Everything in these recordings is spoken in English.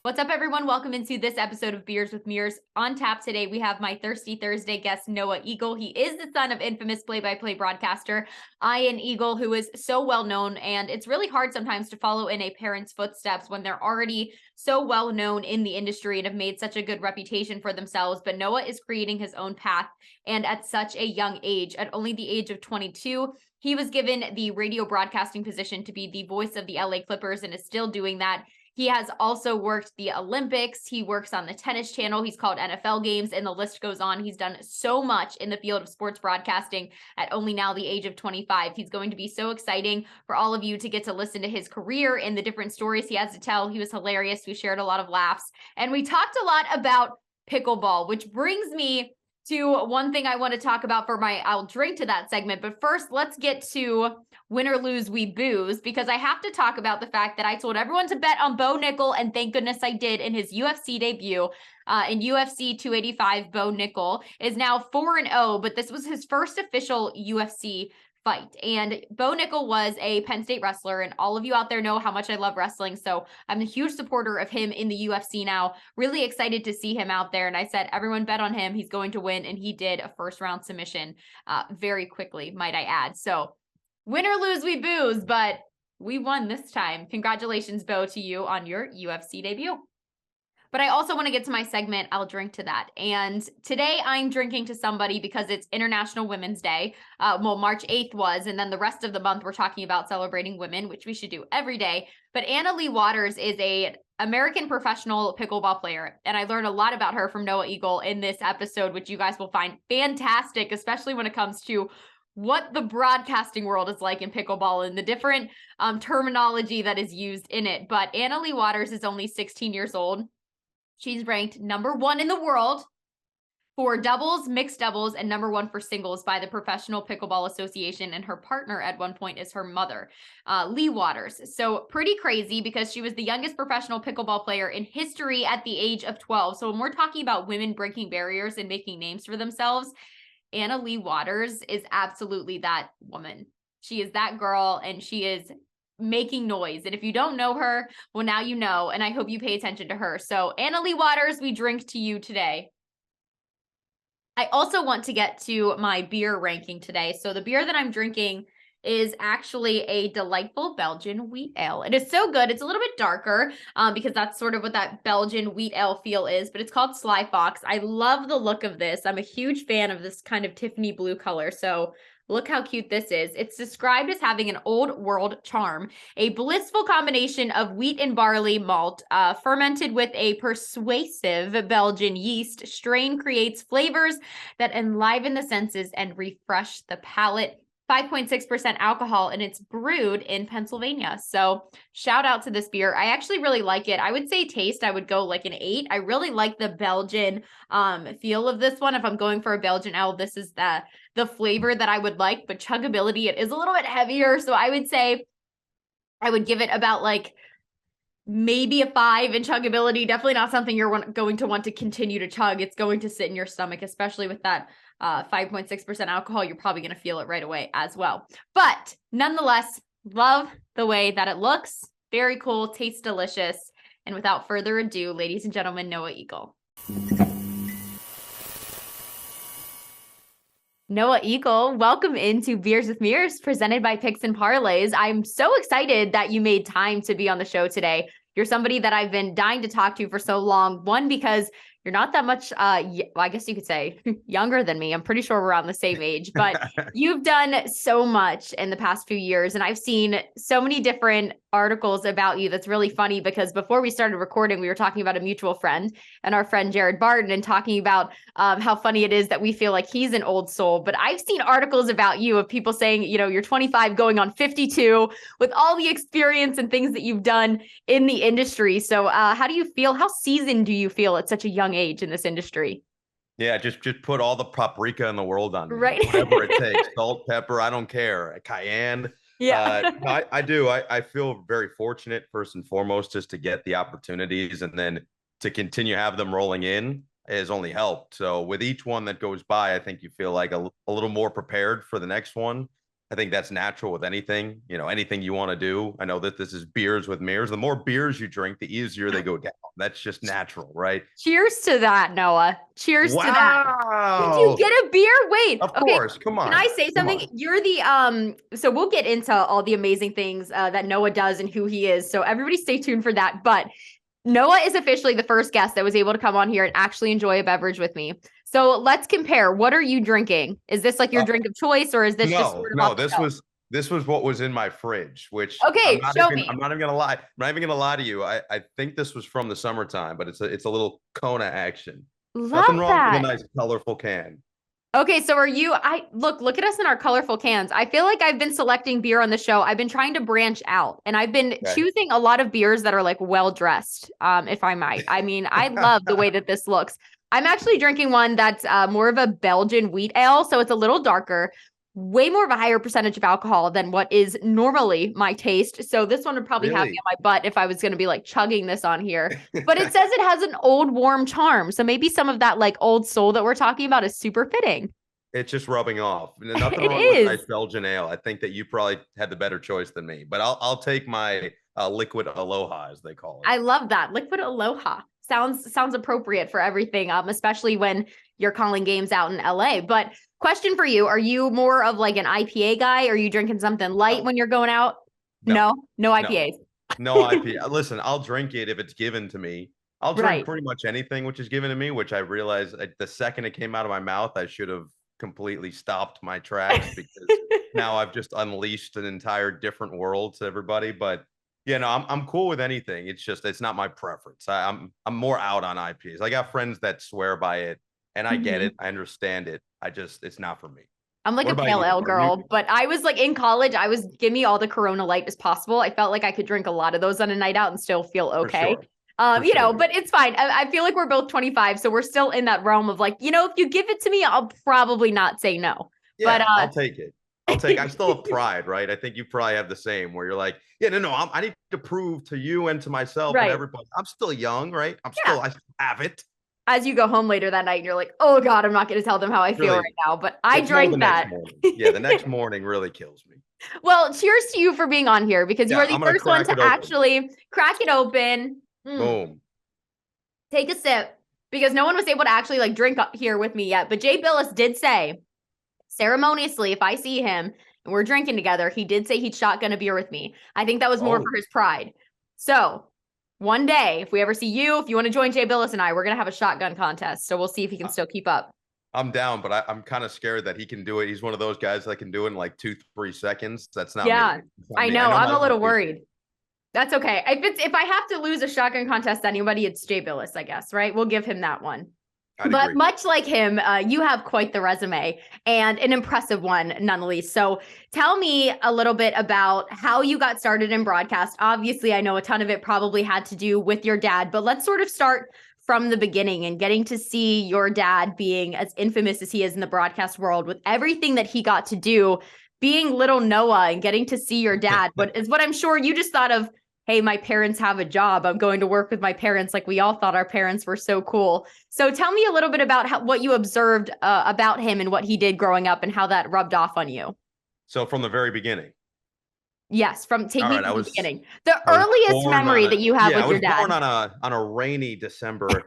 What's up, everyone? Welcome into this episode of Beers with Mears. On tap today, we have my Thirsty Thursday guest, Noah Eagle. He is the son of infamous play-by-play broadcaster Ian Eagle, who is so well known, and it's really hard sometimes to follow in a parent's footsteps when they're already so well known in the industry and have made such a good reputation for themselves. But Noah is creating his own path, and at such a young age, at only the age of 22, he was given the radio broadcasting position to be the voice of the LA Clippers and is still doing that. He has also worked the Olympics. He works on the Tennis Channel. He's called NFL games, and the list goes on. He's done so much in the field of sports broadcasting at only now the age of 25. He's going to be so exciting for all of you to get to listen to his career and the different stories he has to tell. He was hilarious. We shared a lot of laughs, and we talked a lot about pickleball, which brings me to one thing I want to talk about for my I'll drink to that segment. But first, let's get to win or lose, we booze, because I have to talk about the fact that I told everyone to bet on Bo Nickel, and thank goodness I did in his UFC debut. In UFC 285, Bo Nickel is now 4-0, but this was his first official UFC fight. And Bo Nickel was a Penn State wrestler, and all of you out there know how much I love wrestling. So I'm a huge supporter of him in the UFC now. Really excited to see him out there. And I said, everyone bet on him. He's going to win. And he did a first round submission very quickly, might I add. So win or lose, we booze, but we won this time. Congratulations, Bo, to you on your UFC debut. But I also want to get to my segment, I'll drink to that. And today I'm drinking to somebody because it's International Women's Day. Well, March 8th was, and then the rest of the month we're talking about celebrating women, which we should do every day. But Anna Leigh Waters is a American professional pickleball player, and I learned a lot about her from Noah Eagle in this episode, which you guys will find fantastic, especially when it comes to what the broadcasting world is like in pickleball and the different terminology that is used in it. But Anna Leigh Waters is only 16 years old. She's ranked number 1 in the world for doubles, mixed doubles, and number 1 for singles by the Professional Pickleball Association. And her partner at one point is her mother, Leigh Waters. So pretty crazy because she was the youngest professional pickleball player in history at the age of 12. So when we're talking about women breaking barriers and making names for themselves, Anna Leigh Waters is absolutely that woman. She is that girl, and she is making noise. And if you don't know her, well, now you know, and I hope you pay attention to her. So Anna Leigh Waters, we drink to you today. I also want to get to my beer ranking today. So the beer that I'm drinking is actually a delightful Belgian wheat ale. It is so good. It's a little bit darker because that's sort of what that Belgian wheat ale feel is, but it's called Sly Fox. I love the look of this. I'm a huge fan of this kind of Tiffany blue color. So look how cute this is. It's described as having an old world charm, a blissful combination of wheat and barley malt, fermented with a persuasive Belgian yeast. Strain creates flavors that enliven the senses and refresh the palate. 5.6% alcohol, and it's brewed in Pennsylvania. So shout out to this beer. I actually really like it. I would say taste, I would go like an 8. I really like the Belgian feel of this one. If I'm going for a Belgian ale, this is the flavor that I would like, but chuggability, it is a little bit heavier. So I would say I would give it about like maybe a 5 in chuggability. Definitely not something you're going to want to continue to chug. It's going to sit in your stomach, especially with that 5.6% alcohol. You're probably going to feel it right away as well. But nonetheless, love the way that it looks. Very cool, tastes delicious. And without further ado, ladies and gentlemen, Noah Eagle. Noah Eagle, welcome into Beers with Mears, presented by Picks and Parlays. I'm so excited that you made time to be on the show today. You're somebody that I've been dying to talk to for so long. One, because you're not that much, well, I guess you could say younger than me. I'm pretty sure we're around the same age, but you've done so much in the past few years. And I've seen so many different articles about you. That's really funny because before we started recording, we were talking about a mutual friend and our friend Jared Barton and talking about how funny it is that we feel like he's an old soul. But I've seen articles about you of people saying, you know, you're 25 going on 52 with all the experience and things that you've done in the industry. So how do you feel? How seasoned do you feel at such a young age in this industry? Yeah, just put all the paprika in the world on me. Right. Whatever it takes. Salt, pepper, I don't care. Cayenne. Yeah. I do. I feel very fortunate, first and foremost, just to get the opportunities and then to continue have them rolling in has only helped. So with each one that goes by, I think you feel like a little more prepared for the next one. I think that's natural with anything, anything you want to do. I know that this is beers with Mears. The more beers you drink, the easier they go down. That's just natural, right? Cheers to that, Noah. Cheers to that. Did you Wow. get a beer? Wait. Of Okay. course. Come Can on. I say Come something? on. You're the so we'll get into all the amazing things that Noah does and who he is. So everybody stay tuned for that. But Noah is officially the first guest that was able to come on here and actually enjoy a beverage with me. So let's compare. What are you drinking? Is this like your drink of choice, or is this just sort of no, off the shelf? this was what was in my fridge, which Okay, show me. I'm not even gonna lie. I'm not even gonna lie to you. I think this was from the summertime, but it's a little Kona action. Nothing Love wrong with a that. nice colorful can. Okay, so are you look at us in our colorful cans. I feel like I've been selecting beer on the show. I've been trying to branch out, and I've been Okay. choosing a lot of beers that are like well dressed, if I might. I mean, I love the way that this looks. I'm actually drinking one that's more of a Belgian wheat ale, so it's a little darker, way more of a higher percentage of alcohol than what is normally my taste. So this one would probably have me Really? on my butt if I was going to be like chugging this on here. But it says it has an old warm charm. So maybe some of that like old soul that we're talking about is super fitting. It's just rubbing off. Nothing It wrong with a nice is. Belgian ale. I think that you probably had the better choice than me, but I'll take my liquid aloha, as they call it. I love that. Liquid Aloha. Sounds appropriate for everything, especially when you're calling games out in LA. But question for you, are you more of like an IPA guy? Are you drinking something light No, when you're going out? no, No no, IPAs. no IPA. Listen, I'll drink it if it's given to me. I'll drink Right. pretty much anything which is given to me, which I realized the second it came out of my mouth, I should have completely stopped my tracks because now I've just unleashed an entire different world to everybody. But I'm cool with anything. It's not my preference. I'm more out on IPAs. I got friends that swear by it, and I get it. I understand it. It's not for me. I'm like What a about pale you? ale girl, but I was like in college, give me all the Corona Light as possible. I felt like I could drink a lot of those on a night out and still feel For okay. sure. For sure. But it's fine. I feel like we're both 25, so we're still in that realm of like, if you give it to me, I'll probably not say no. But Yeah, I'll take it. I still have pride, right? I think you probably have the same where you're like, yeah, no, I need to prove to you and to myself and right. everybody. I'm still young, right? I still have it. As you go home later that night and you're like, oh God, I'm not going to tell them how I feel Really, right now, but I it's more the drank next that. morning. Yeah, the next morning really kills me. Well, cheers to you for being on here because you Yeah, are the I'm gonna first one crack to it open. actually crack it open. Boom. Take a sip because no one was able to actually like drink up here with me yet. But Jay Billis did say ceremoniously, if I see him and we're drinking together, he did say he'd shotgun a beer with me. I think that was more for his pride. So one day, if we ever see you, if you want to join Jay Billis and I, we're going to have a shotgun contest. So we'll see if he can still keep up. I'm down, but I'm kind of scared that he can do it. He's one of those guys that can do it in like 2-3 seconds. That's not me. I know. I'm a little worried. That's okay. If I have to lose a shotgun contest to anybody, it's Jay Billis, I guess, right? We'll give him that one. But agree. Much like him, you have quite the resume and an impressive one, none the least. So tell me a little bit about how you got started in broadcast. Obviously, I know a ton of it probably had to do with your dad, but let's sort of start from the beginning and getting to see your dad being as infamous as he is in the broadcast world with everything that he got to do, being little Noah and getting to see your dad. But is what I'm sure you just thought of, hey, my parents have a job. I'm going to work with my parents. Like we all thought our parents were so cool. So tell me a little bit about what you observed about him and what he did growing up and how that rubbed off on you. So from the very beginning. Yes, take me from the beginning. The I earliest memory that you have with your dad. I was born on a rainy December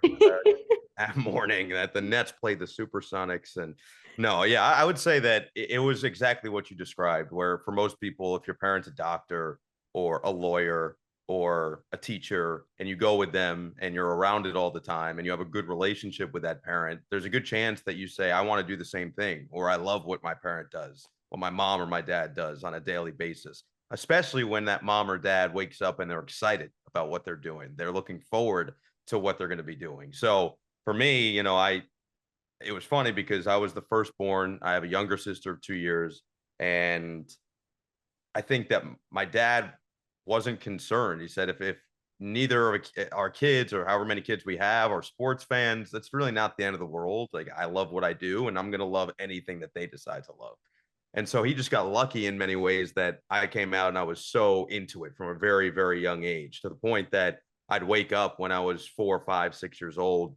morning that the Nets played the Supersonics. And I would say that it was exactly what you described, where for most people, if your parent's a doctor or a lawyer or a teacher and you go with them and you're around it all the time and you have a good relationship with that parent, there's a good chance that you say, I want to do the same thing, or I love what my parent does, what my mom or my dad does on a daily basis, especially when that mom or dad wakes up and they're excited about what they're doing. They're looking forward to what they're going to be doing. So for me, it was funny because I was the firstborn. I have a younger sister of 2 years. And I think that my dad wasn't concerned. He said, if neither of our kids or however many kids we have are sports fans, that's really not the end of the world. Like I love what I do and I'm going to love anything that they decide to love. And so he just got lucky in many ways that I came out and I was so into it from a very, very young age, to the point that I'd wake up when I was 4, 5, 6 years old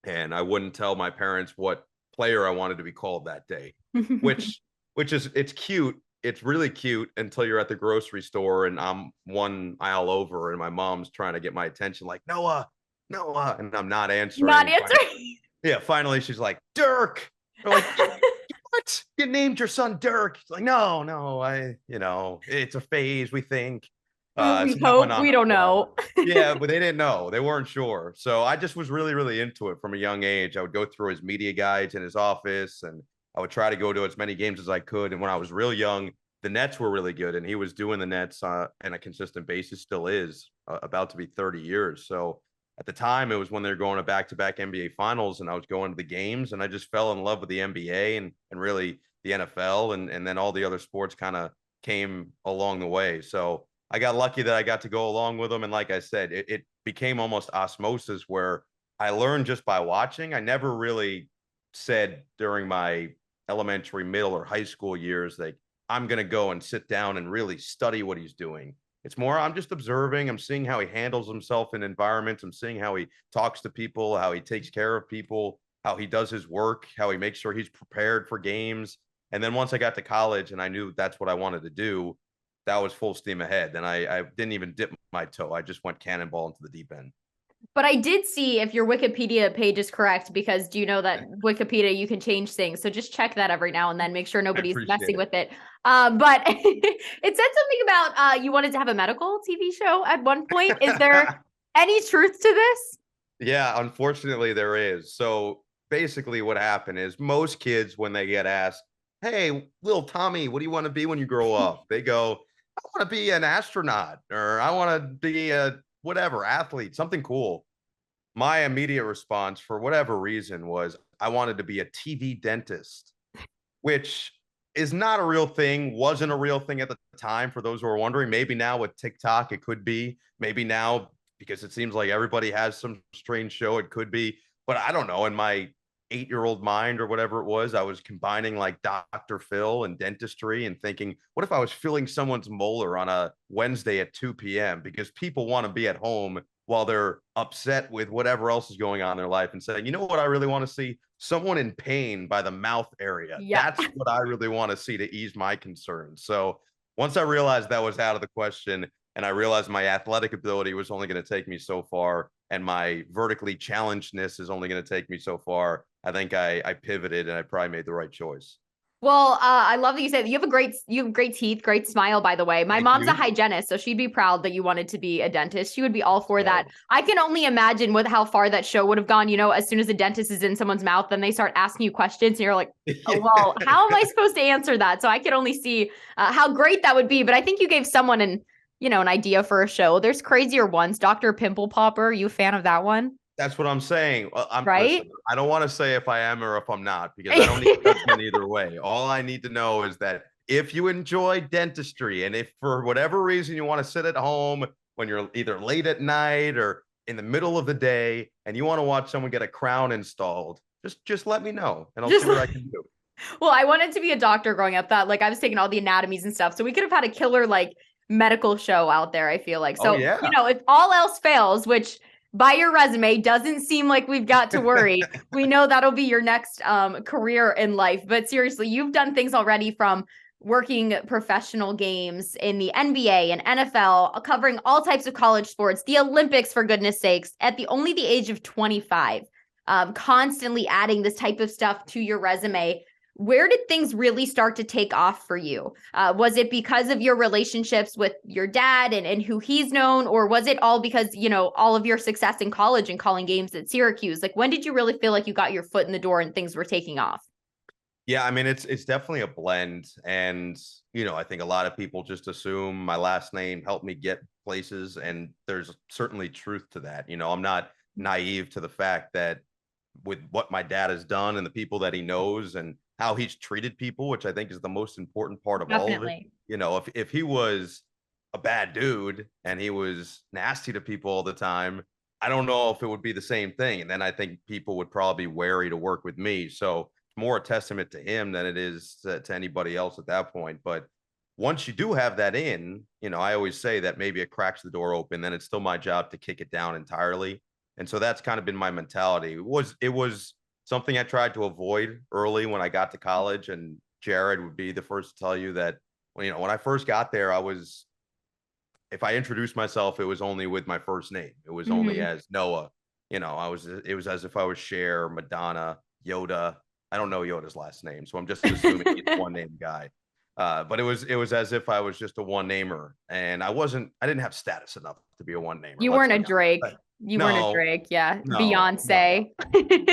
and I wouldn't tell my parents what player I wanted to be called that day, which is, it's cute it's really cute until you're at the grocery store and I'm one aisle over and my mom's trying to get my attention, like, Noah, Noah, and I'm not Not answering. answering. Yeah, finally she's like, Dirk. We're like, what? You named your son Dirk? It's like, no, no, it's a phase, we think. We So that went hope. on We for don't a while. know. Yeah, but they didn't know. They weren't sure. So I just was really, really into it from a young age. I would go through his media guides in his office and I would try to go to as many games as I could. And when I was real young, the Nets were really good. And he was doing the Nets on a consistent basis, still is, about to be 30 years. So at the time, it was when they were going to back-to-back NBA finals and I was going to the games and I just fell in love with the NBA and really the NFL and then all the other sports kind of came along the way. So I got lucky that I got to go along with them. And like I said, it became almost osmosis where I learned just by watching. I never really said during my elementary, middle, or high school years, like, I'm going to go and sit down and really study what he's doing. It's more, I'm just observing. I'm seeing how he handles himself in environments. I'm seeing how he talks to people, how he takes care of people, how he does his work, how he makes sure he's prepared for games. And then once I got to college and I knew that's what I wanted to do, that was full steam ahead. And I didn't even dip my toe. I just went cannonball into the deep end. But I did see if your Wikipedia page is correct, because do you know that Wikipedia, you can change things. So just check that every now and then, make sure nobody's messing with it. But it said something about you wanted to have a medical TV show at one point. Is there any truth to this? Yeah, unfortunately there is. So basically what happened is most kids, when they get asked, hey, little Tommy, what do you want to be when you grow up? They go, I want to be an astronaut or I want to be a whatever athlete, something cool. My immediate response for whatever reason was I wanted to be a TV dentist, which is not a real thing, wasn't a real thing at the time for those who are wondering. Maybe now with TikTok, it could be. Maybe now, because it seems like everybody has some strange show, it could be. But I don't know. In my 8-year-old mind or whatever it was, I was combining like Dr. Phil and dentistry and thinking, what if I was filling someone's molar on a Wednesday at 2 p.m. because people want to be at home while they're upset with whatever else is going on in their life and saying, you know what I really want to see? Someone in pain by the mouth area. Yeah. That's what I really want to see to ease my concerns. So once I realized that was out of the question and I realized my athletic ability was only going to take me so far and my vertically challengedness is only going to take me so far, I think I pivoted and I probably made the right choice. Well, I love that you said you have great teeth, great smile, by the way. My Thank mom's you. a hygienist, so she'd be proud that you wanted to be a dentist. She would be all for that. Yes. I can only imagine with how far that show would have gone. You know, as soon as a dentist is in someone's mouth, then they start asking you questions and you're like, oh, well, how am I supposed to answer that? So I can only see how great that would be. But I think you gave someone an idea for a show. There's crazier ones. Dr. Pimple Popper, you a fan of that one? That's what I'm saying. Right? Listen, I don't want to say if I am or if I'm not because I don't need judgment either way. All I need to know is that if you enjoy dentistry and if for whatever reason you want to sit at home when you're either late at night or in the middle of the day and you want to watch someone get a crown installed, just let me know and I'll see what I can do. Well, I wanted to be a doctor growing up. That I was taking all the anatomies and stuff. So we could have had a killer medical show out there, I feel like. So, yeah. If all else fails, which by your resume doesn't seem like we've got to worry, we know that'll be your next career in life. But seriously, you've done things already from working professional games in the NBA and NFL, covering all types of college sports, the Olympics, for goodness sakes, at only the age of 25, constantly adding this type of stuff to your resume. Where did things really start to take off for you? Was it because of your relationships with your dad and who he's known, or was it all because, all of your success in college and calling games at Syracuse? When did you really feel like you got your foot in the door and things were taking off? Yeah, I mean, it's definitely a blend. And, I think a lot of people just assume my last name helped me get places. And there's certainly truth to that. I'm not naive to the fact that with what my dad has done and the people that he knows and how he's treated people, which I think is the most important part of Definitely. all of it. If he was a bad dude and he was nasty to people all the time, I don't know if it would be the same thing. And then I think people would probably be wary to work with me. So it's more a testament to him than it is to anybody else at that point. But once you do have that in, I always say that maybe it cracks the door open, then it's still my job to kick it down entirely. And so that's kind of been my mentality. It was something I tried to avoid early when I got to college. And Jared would be the first to tell you that when I first got there, if I introduced myself, it was only with my first name. It was only as Noah. It was as if I was Cher, Madonna, Yoda. I don't know Yoda's last name, so I'm just assuming he's a one name guy. But it was as if I was just a one namer, and I didn't have status enough to be a one namer. You weren't a Drake. You weren't a Drake. Yeah. Beyonce.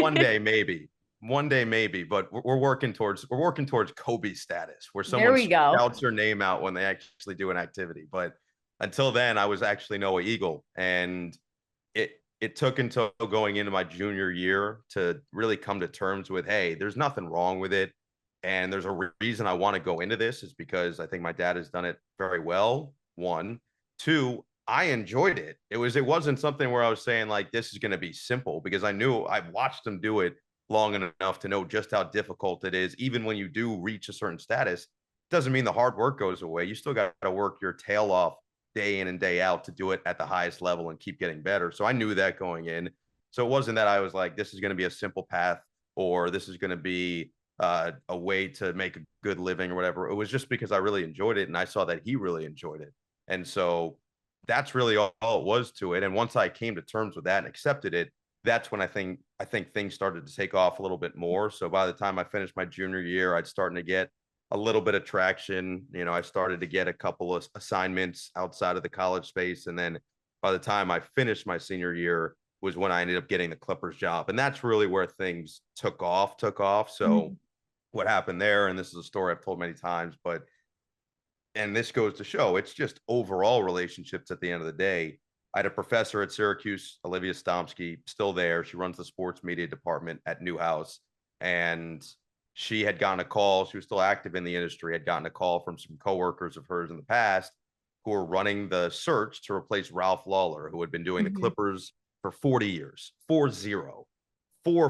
One day, maybe. One day, maybe, but we're working towards Kobe status, where someone shouts your name out when they actually do an activity. But until then, I was actually Noah Eagle, and it took until going into my junior year to really come to terms with, hey, there's nothing wrong with it, and there's a reason I want to go into this is because I think my dad has done it very well. One, two, I enjoyed it. It wasn't something where I was saying like this is going to be simple, because I knew I've watched them do it long enough to know just how difficult it is. Even when you do reach a certain status, doesn't mean the hard work goes away. You still got to work your tail off day in and day out to do it at the highest level and keep getting better. So I knew that going in. So it wasn't that I was like, this is going to be a simple path, or this is going to be a way to make a good living or whatever. It was just because I really enjoyed it, and I saw that he really enjoyed it. And so that's really all it was to it. And once I came to terms with that and accepted it, that's when I think things started to take off a little bit more. So by the time I finished my junior year, I'd starting to get a little bit of traction. I started to get a couple of assignments outside of the college space. And then by the time I finished my senior year was when I ended up getting the Clippers job. And that's really where things took off. So what happened there, and this is a story I've told many times, and this goes to show it's just overall relationships at the end of the day. I had a professor at Syracuse, Olivia Stomsky, still there. She runs the sports media department at Newhouse. And she had gotten a call. She was still active in the industry, had gotten a call from some coworkers of hers in the past who were running the search to replace Ralph Lawler, who had been doing the Clippers for 40 years, 4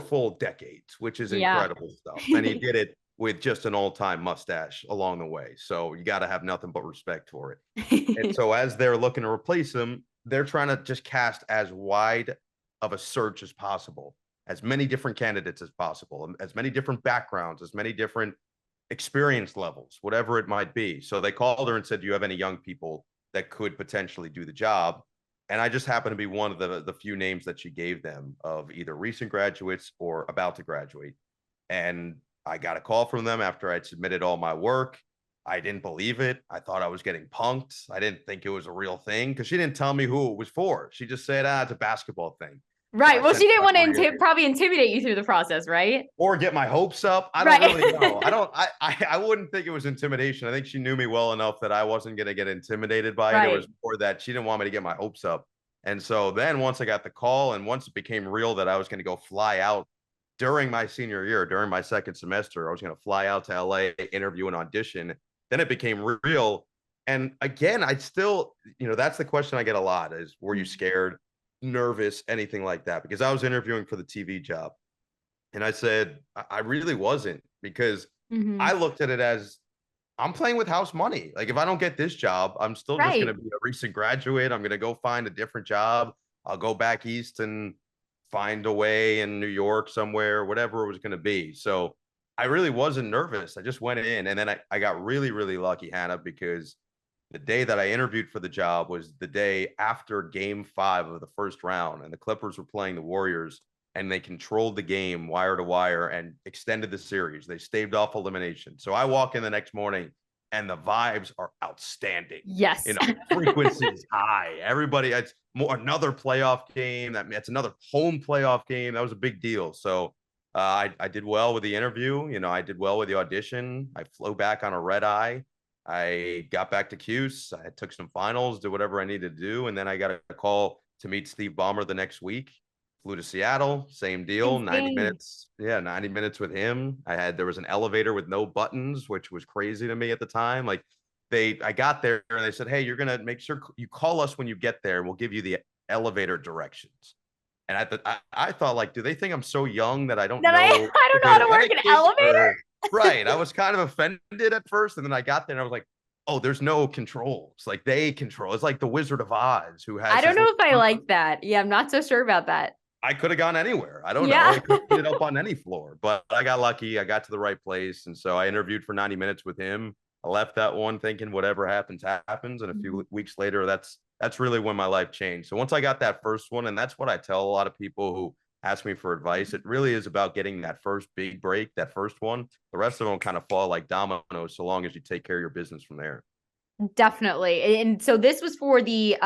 full decades, which is incredible stuff. And he did it with just an all-time mustache along the way. So you got to have nothing but respect for it. And so as they're looking to replace him, they're trying to just cast as wide of a search as possible, as many different candidates as possible, as many different backgrounds, as many different experience levels, whatever it might be. So they called her and said, do you have any young people that could potentially do the job? And I just happened to be one of the few names that she gave them, of either recent graduates or about to graduate. And I got a call from them after I'd submitted all my work. I didn't believe it. I thought I was getting punked. I didn't think it was a real thing, because she didn't tell me who it was for. She just said, it's a basketball thing. Right. Well, she didn't want to probably intimidate you through the process, right? Or get my hopes up. I don't really know. I wouldn't think it was intimidation. I think she knew me well enough that I wasn't going to get intimidated by it. It was more that she didn't want me to get my hopes up. And so then once I got the call, and once it became real that I was going to go fly out during my senior year, during my second semester, I was going to fly out to LA, interview and audition. Then it became real. And again, I still, that's the question I get a lot is, were you scared, nervous, anything like that? Because I was interviewing for the TV job, and I said, I really wasn't, because I looked at it as, I'm playing with house money. Like, if I don't get this job, I'm still just going to be a recent graduate. I'm going to go find a different job. I'll go back east and find a way in New York somewhere, whatever it was going to be. So I really wasn't nervous. I just went in, and then I got really, really lucky, Hannah, because the day that I interviewed for the job was the day after game 5 of the first round, and the Clippers were playing the Warriors, and they controlled the game wire to wire and extended the series. They staved off elimination. So I walk in the next morning, and the vibes are outstanding. Yes. Frequency is high. Everybody, it's another playoff game. That's another home playoff game. That was a big deal. So I did well with the interview. I did well with the audition. I flew back on a red eye. I got back to Cuse. I took some finals, did whatever I needed to do. And then I got a call to meet Steve Ballmer the next week. Flew to Seattle, same deal, 90 minutes. Yeah, 90 minutes with him. There was an elevator with no buttons, which was crazy to me at the time. Like, I got there and they said, hey, you're going to make sure you call us when you get there, and we'll give you the elevator directions. And I thought, like, do they think I'm so young that I don't know? I don't know how to work an elevator? Right. I was kind of offended at first. And then I got there and I was like, oh, there's no controls. Like, they control. It's like the Wizard of Oz, who has. I don't know if I like that. Yeah, I'm not so sure about that. I could have gone anywhere. I don't know. I could have ended up on any floor, but I got lucky. I got to the right place. And so I interviewed for 90 minutes with him. I left that one thinking whatever happens, happens. And a few weeks later, that's really when my life changed. So once I got that first one, and that's what I tell a lot of people who ask me for advice, it really is about getting that first big break, that first one. The rest of them kind of fall like dominoes so long as you take care of your business from there. Definitely. And so this was for the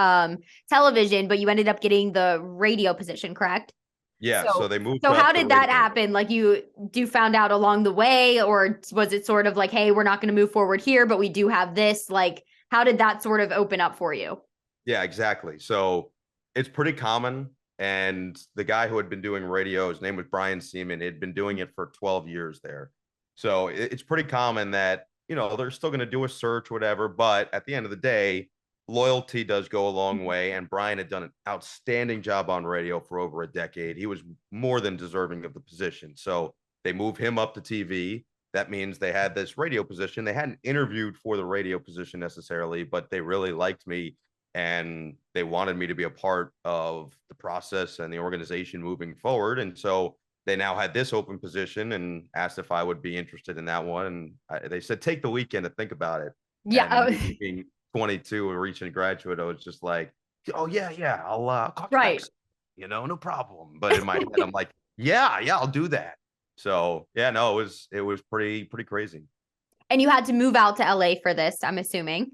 television, but you ended up getting the radio position, correct? Yeah, so So they moved so how up the did that radio. happen? Like you found out along the way, or was it sort of like, hey, we're not going to move forward here, but we do have this? Like, how did that sort of open up for you? Yeah, exactly. So it's pretty common. And the guy who had been doing radio, his name was Brian Seaman, had been doing it for 12 years there. So it's pretty common that, they're still going to do a search, whatever. But at the end of the day, loyalty does go a long way. And Brian had done an outstanding job on radio for over a decade. He was more than deserving of the position. So they moved him up to TV. That means they had this radio position. They hadn't interviewed for the radio position necessarily, but they really liked me and they wanted me to be a part of the process and the organization moving forward. And so they now had this open position and asked if I would be interested in that one. And they said, take the weekend to think about it. Yeah. And being 22 and reaching graduate, I was just like, oh, yeah, I'll call you Right. back, no problem. But in my head, I'm like, yeah, I'll do that. So, yeah, no, it was pretty crazy. And you had to move out to LA for this, I'm assuming.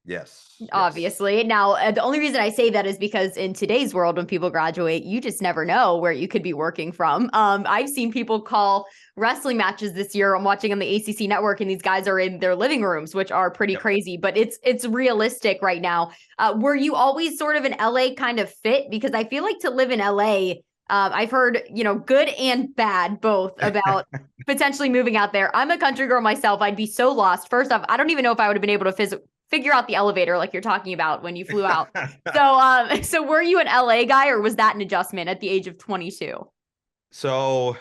Yes. Obviously. Now, the only reason I say that is because in today's world, when people graduate, you just never know where you could be working from. I've seen people call wrestling matches this year. I'm watching on the ACC network, and these guys are in their living rooms, which are pretty crazy, but it's realistic right now. Were you always sort of an LA kind of fit? Because I feel like to live in LA, I've heard, good and bad both about potentially moving out there. I'm a country girl myself. I'd be so lost. First off, I don't even know if I would have been able to figure out the elevator like you're talking about when you flew out. So were you an LA guy, or was that an adjustment at the age of 22? So,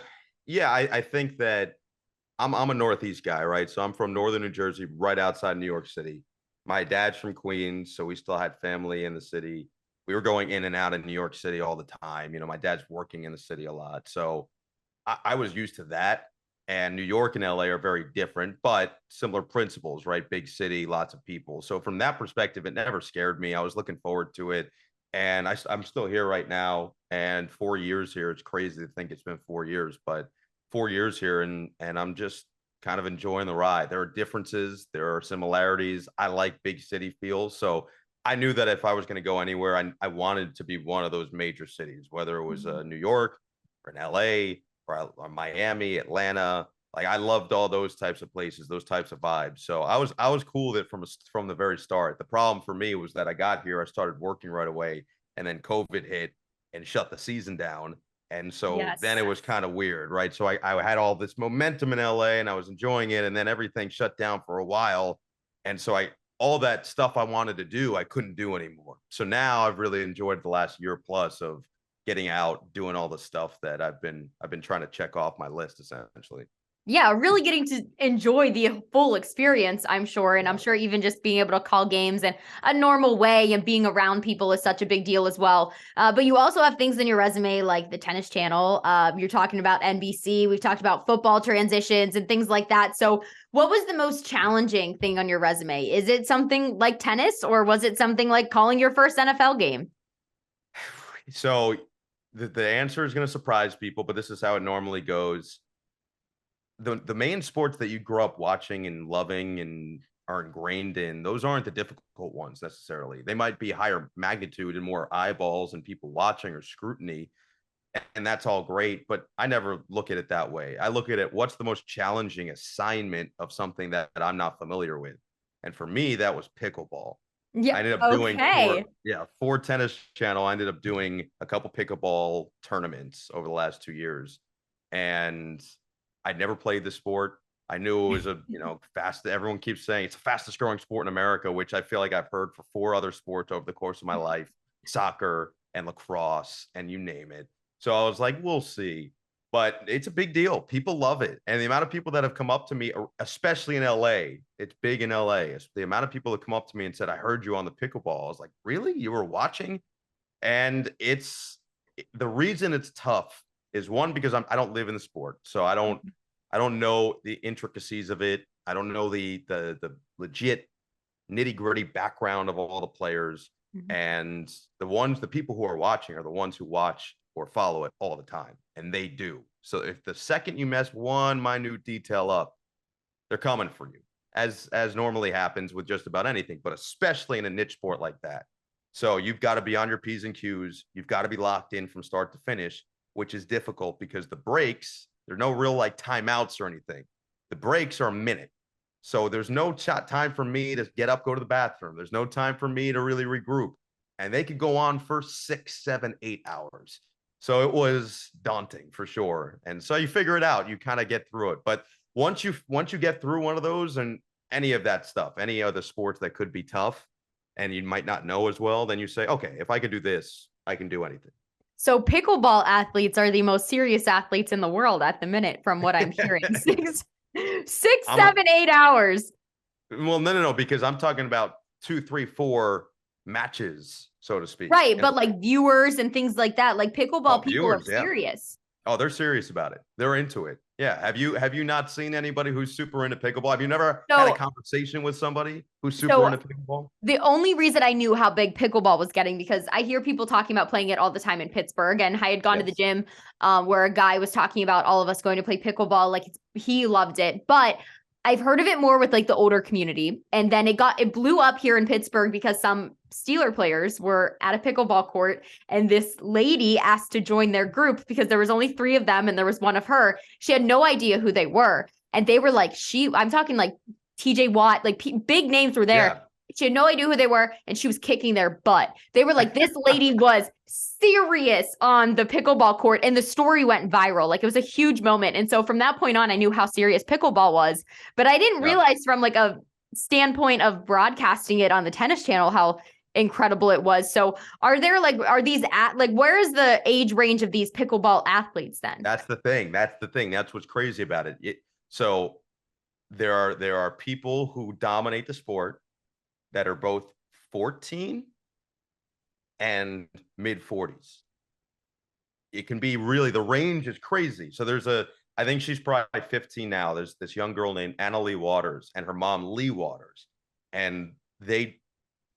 yeah, I think that I'm a Northeast guy, right? So I'm from Northern New Jersey, right outside New York City. My dad's from Queens, so we still had family in the city. We were going in and out of New York City all the time. My dad's working in the city a lot. So I was used to that. And New York and LA are very different, but similar principles, right? Big city, lots of people. So from that perspective, it never scared me. I was looking forward to it. And I'm still here right now. And 4 years here. It's crazy to think it's been 4 years, but 4 years here. And I'm just kind of enjoying the ride. There are differences, there are similarities. I like big city feels. So I knew that if I was going to go anywhere, I wanted to be one of those major cities, whether it was New York or in LA or Miami, Atlanta. Like I loved all those types of places, those types of vibes. So I was cool with it from the very start. The problem for me was that I got here, I started working right away, and then COVID hit and shut the season down. And so then it was kind of weird, right? So I had all this momentum in LA and I was enjoying it, and then everything shut down for a while. And so all that stuff I wanted to do, I couldn't do anymore. So now I've really enjoyed the last year plus of getting out, doing all the stuff that I've been trying to check off my list essentially. Yeah, really getting to enjoy the full experience, I'm sure. And I'm sure even just being able to call games in a normal way and being around people is such a big deal as well. But you also have things in your resume like the Tennis Channel. You're talking about NBC. We've talked about football transitions and things like that. So what was the most challenging thing on your resume? Is it something like tennis, or was it something like calling your first NFL game? So the answer is going to surprise people, but this is how it normally goes. The main sports that you grow up watching and loving and are ingrained in, those aren't the difficult ones necessarily. They might be higher magnitude and more eyeballs and people watching or scrutiny, and that's all great, but I never look at it that way. I look at it, what's the most challenging assignment of something that I'm not familiar with? And for me, that was pickleball. Yeah. I ended up doing Okay. four Tennis Channel. I ended up doing a couple pickleball tournaments over the last 2 years. And I'd never played the sport. I knew it was fast. Everyone keeps saying it's the fastest growing sport in America, which I feel like I've heard for four other sports over the course of my life, soccer and lacrosse and you name it. So I was like, we'll see. But it's a big deal. People love it. And the amount of people that have come up to me, especially in LA, it's big in LA. It's the amount of people that come up to me and said, I heard you on the pickleball. I was like, really? You were watching? And the reason it's tough is one, because I don't live in the sport. So I I don't know the intricacies of it. I don't know the legit nitty-gritty background of all the players. Mhm. And the people who are watching are the ones who watch or follow it all the time. And they do. So if the second you mess one minute detail up, they're coming for you, as normally happens with just about anything, but especially in a niche sport like that. So you've got to be on your P's and Q's. You've got to be locked in from start to finish, which is difficult because the breaks, there's no real like timeouts or anything. The breaks are a minute. So there's no time for me to get up, go to the bathroom. There's no time for me to really regroup. And they could go on for 6, 7, 8 hours. So it was daunting for sure. And so you figure it out. You kind of get through it. But once you get through one of those and any of that stuff, any other sports that could be tough and you might not know as well, then you say, okay, if I can do this, I can do anything. So pickleball athletes are the most serious athletes in the world at the minute, from what I'm hearing. 6, 7, 8 hours. Well, no, because I'm talking about 2, 3, 4 matches, so to speak. Right, but like viewers and things like that, like pickleball people viewers, are serious. Oh, they're serious about it. They're into it. Yeah. Have you not seen anybody who's super into pickleball? Have you never had a conversation with somebody who's super into pickleball? The only reason I knew how big pickleball was getting, because I hear people talking about playing it all the time in Pittsburgh, and I had gone to the gym where a guy was talking about all of us going to play pickleball. Like he loved it, but I've heard of it more with like the older community. And then it blew up here in Pittsburgh because some Steeler players were at a pickleball court and this lady asked to join their group because there was only 3 of them and there was one of her. She had no idea who they were. And they were like, I'm talking like TJ Watt, like big names were there. Yeah. She had no idea who they were, and she was kicking their butt. They were like, this lady was serious on the pickleball court, and the story went viral. Like, it was a huge moment. And so from that point on, I knew how serious pickleball was, but I didn't realize from like a standpoint of broadcasting it on the tennis channel how incredible it was. So are where is the age range of these pickleball athletes then? That's the thing. That's what's crazy about it. So there are people who dominate the sport that are both 14 and mid 40s. It can be really, the range is crazy. So I think she's probably 15 now. There's this young girl named Annalie Waters and her mom, Lee Waters, and they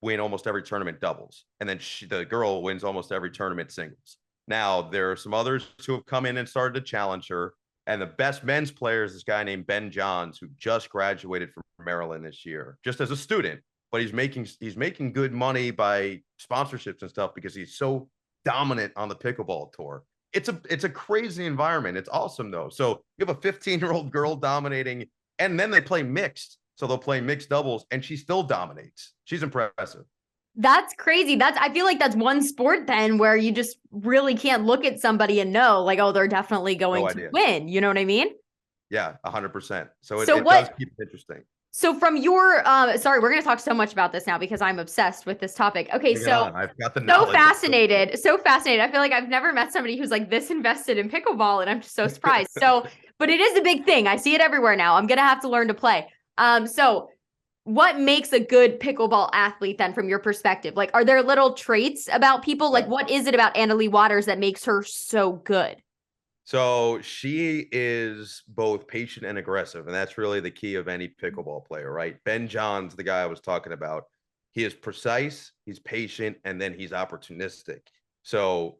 win almost every tournament doubles. And then the girl wins almost every tournament singles. Now, there are some others who have come in and started to challenge her. And the best men's player is this guy named Ben Johns, who just graduated from Maryland this year, just as a student. But he's making good money by sponsorships and stuff because he's so dominant on the pickleball tour. It's a crazy environment. It's awesome though. So you have a 15-year-old girl dominating, and then they play mixed. So they'll play mixed doubles, and she still dominates. She's impressive. That's crazy. I feel like that's one sport then where you just really can't look at somebody and know like, oh, they're definitely going to win. You know what I mean? Yeah, 100%. So it does keep it interesting. So from your, sorry, we're going to talk so much about this now because I'm obsessed with this topic. Okay. So I've got the knowledge. So fascinated. I feel like I've never met somebody who's like this invested in pickleball, and I'm just so surprised. But it is a big thing. I see it everywhere now. I'm going to have to learn to play. So what makes a good pickleball athlete then from your perspective? Like, are there little traits about people? Like, what is it about Annalie Waters that makes her so good? So she is both patient and aggressive, and that's really the key of any pickleball player, right? Ben Johns, the guy I was talking about, he is precise, he's patient, and then he's opportunistic. So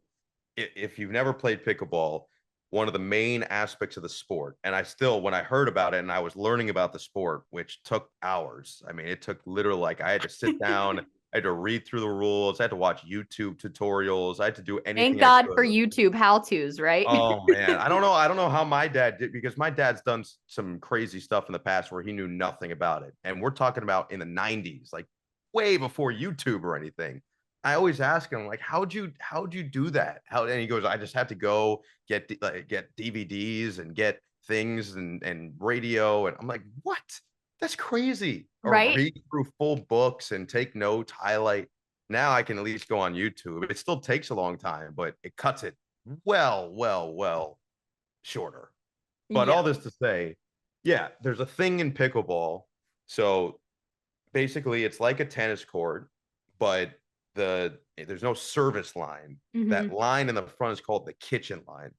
if you've never played pickleball, one of the main aspects of the sport, and when I heard about it and I was learning about the sport, which took hours. I mean, it took literally, like, I had to sit down, I had to read through the rules. I had to watch YouTube tutorials. I had to do anything. Thank God for YouTube how-tos, right? Oh man, I don't know how my dad did, because my dad's done some crazy stuff in the past where he knew nothing about it. And we're talking about in the 90s, like way before YouTube or anything. I always ask him, like, how'd you do that? And he goes, I just had to go get DVDs and get things and radio. And I'm like, what? That's crazy. Or right? Read through full books and take notes, highlight. Now I can at least go on YouTube. It still takes a long time, but it cuts it well shorter. But all this to say, yeah, there's a thing in pickleball. So basically it's like a tennis court, but there's no service line. Mm-hmm. That line in the front is called the kitchen line.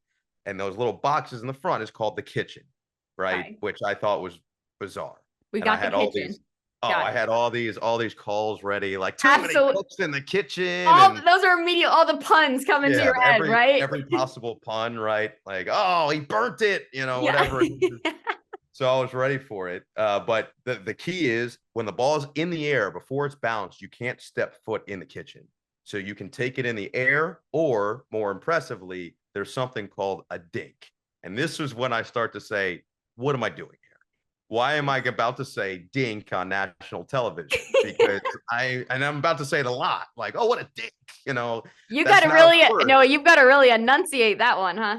And those little boxes in the front is called the kitchen. right? Okay. Which I thought was bizarre. We And I got the had all kitchen. these, oh, Got I it. had all these calls ready, like too many Absolutely. cooks in the kitchen, All and those are immediate. All the puns come into yeah, your head, right? every possible pun, right? Like, oh, he burnt it, Yeah. whatever it is. So I was ready for it. But the key is when the ball is in the air before it's bounced, you can't step foot in the kitchen. So you can take it in the air, or more impressively, there's something called a dink. And this is when I start to say, what am I doing here? Why am I about to say dink on national television? Because I'm about to say it a lot, like, oh, what a dink, You got that's to not a really, word. no, you've got to really enunciate that one, huh?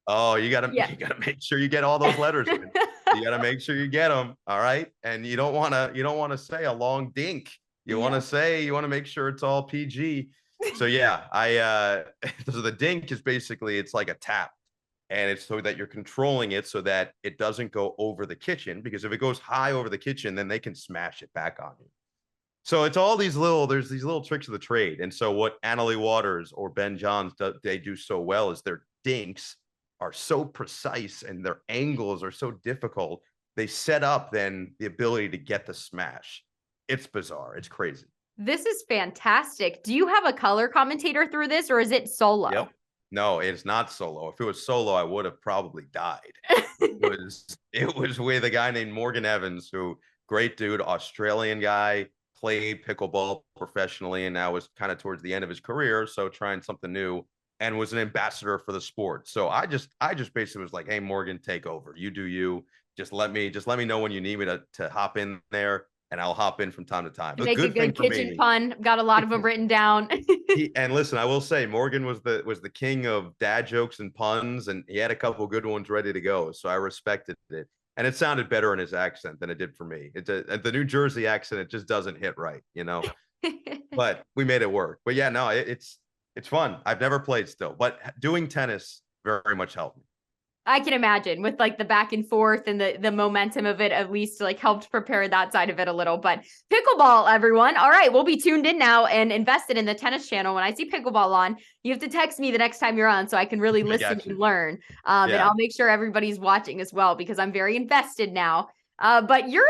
Oh, you gotta Yeah. you gotta make sure you get all those letters in. You gotta make sure you get them. All right. And you don't wanna say a long dink. You Yeah. wanna make sure it's all PG. So yeah, so the dink is basically it's like a tap. And it's so that you're controlling it so that it doesn't go over the kitchen, because if it goes high over the kitchen, then they can smash it back on you. So it's all there's these little tricks of the trade. And so what Annalie Waters or Ben Johns they do so well is their dinks are so precise and their angles are so difficult. They set up then the ability to get the smash. It's bizarre. It's crazy. This is fantastic. Do you have a color commentator through this, or is it solo? Yep. No, it's not solo. If it was solo, I would have probably died. It was with a guy named Morgan Evans, who great dude, Australian guy, played pickleball professionally, and now was kind of towards the end of his career, so trying something new, and was an ambassador for the sport. So I just basically was like, hey Morgan, take over. You do you. Just let me know when you need me to hop in there, and I'll hop in from time to time. The Make a good thing good for kitchen me, pun. Got a lot of them written down. and listen, I will say Morgan was the king of dad jokes and puns, and he had a couple good ones ready to go. So I respected it, and it sounded better in his accent than it did for me. The New Jersey accent, it just doesn't hit right. But we made it work. But yeah, no, it's fun. I've never played still, but doing tennis very much helped me. I can imagine with like the back and forth and the momentum of it, at least like helped prepare that side of it a little. But pickleball, everyone. All right, we'll be tuned in now and invested in the tennis channel. When I see pickleball on, you have to text me the next time you're on so I can really I listen got and you. learn. And Yeah. I'll make sure everybody's watching as well because I'm very invested now. But you're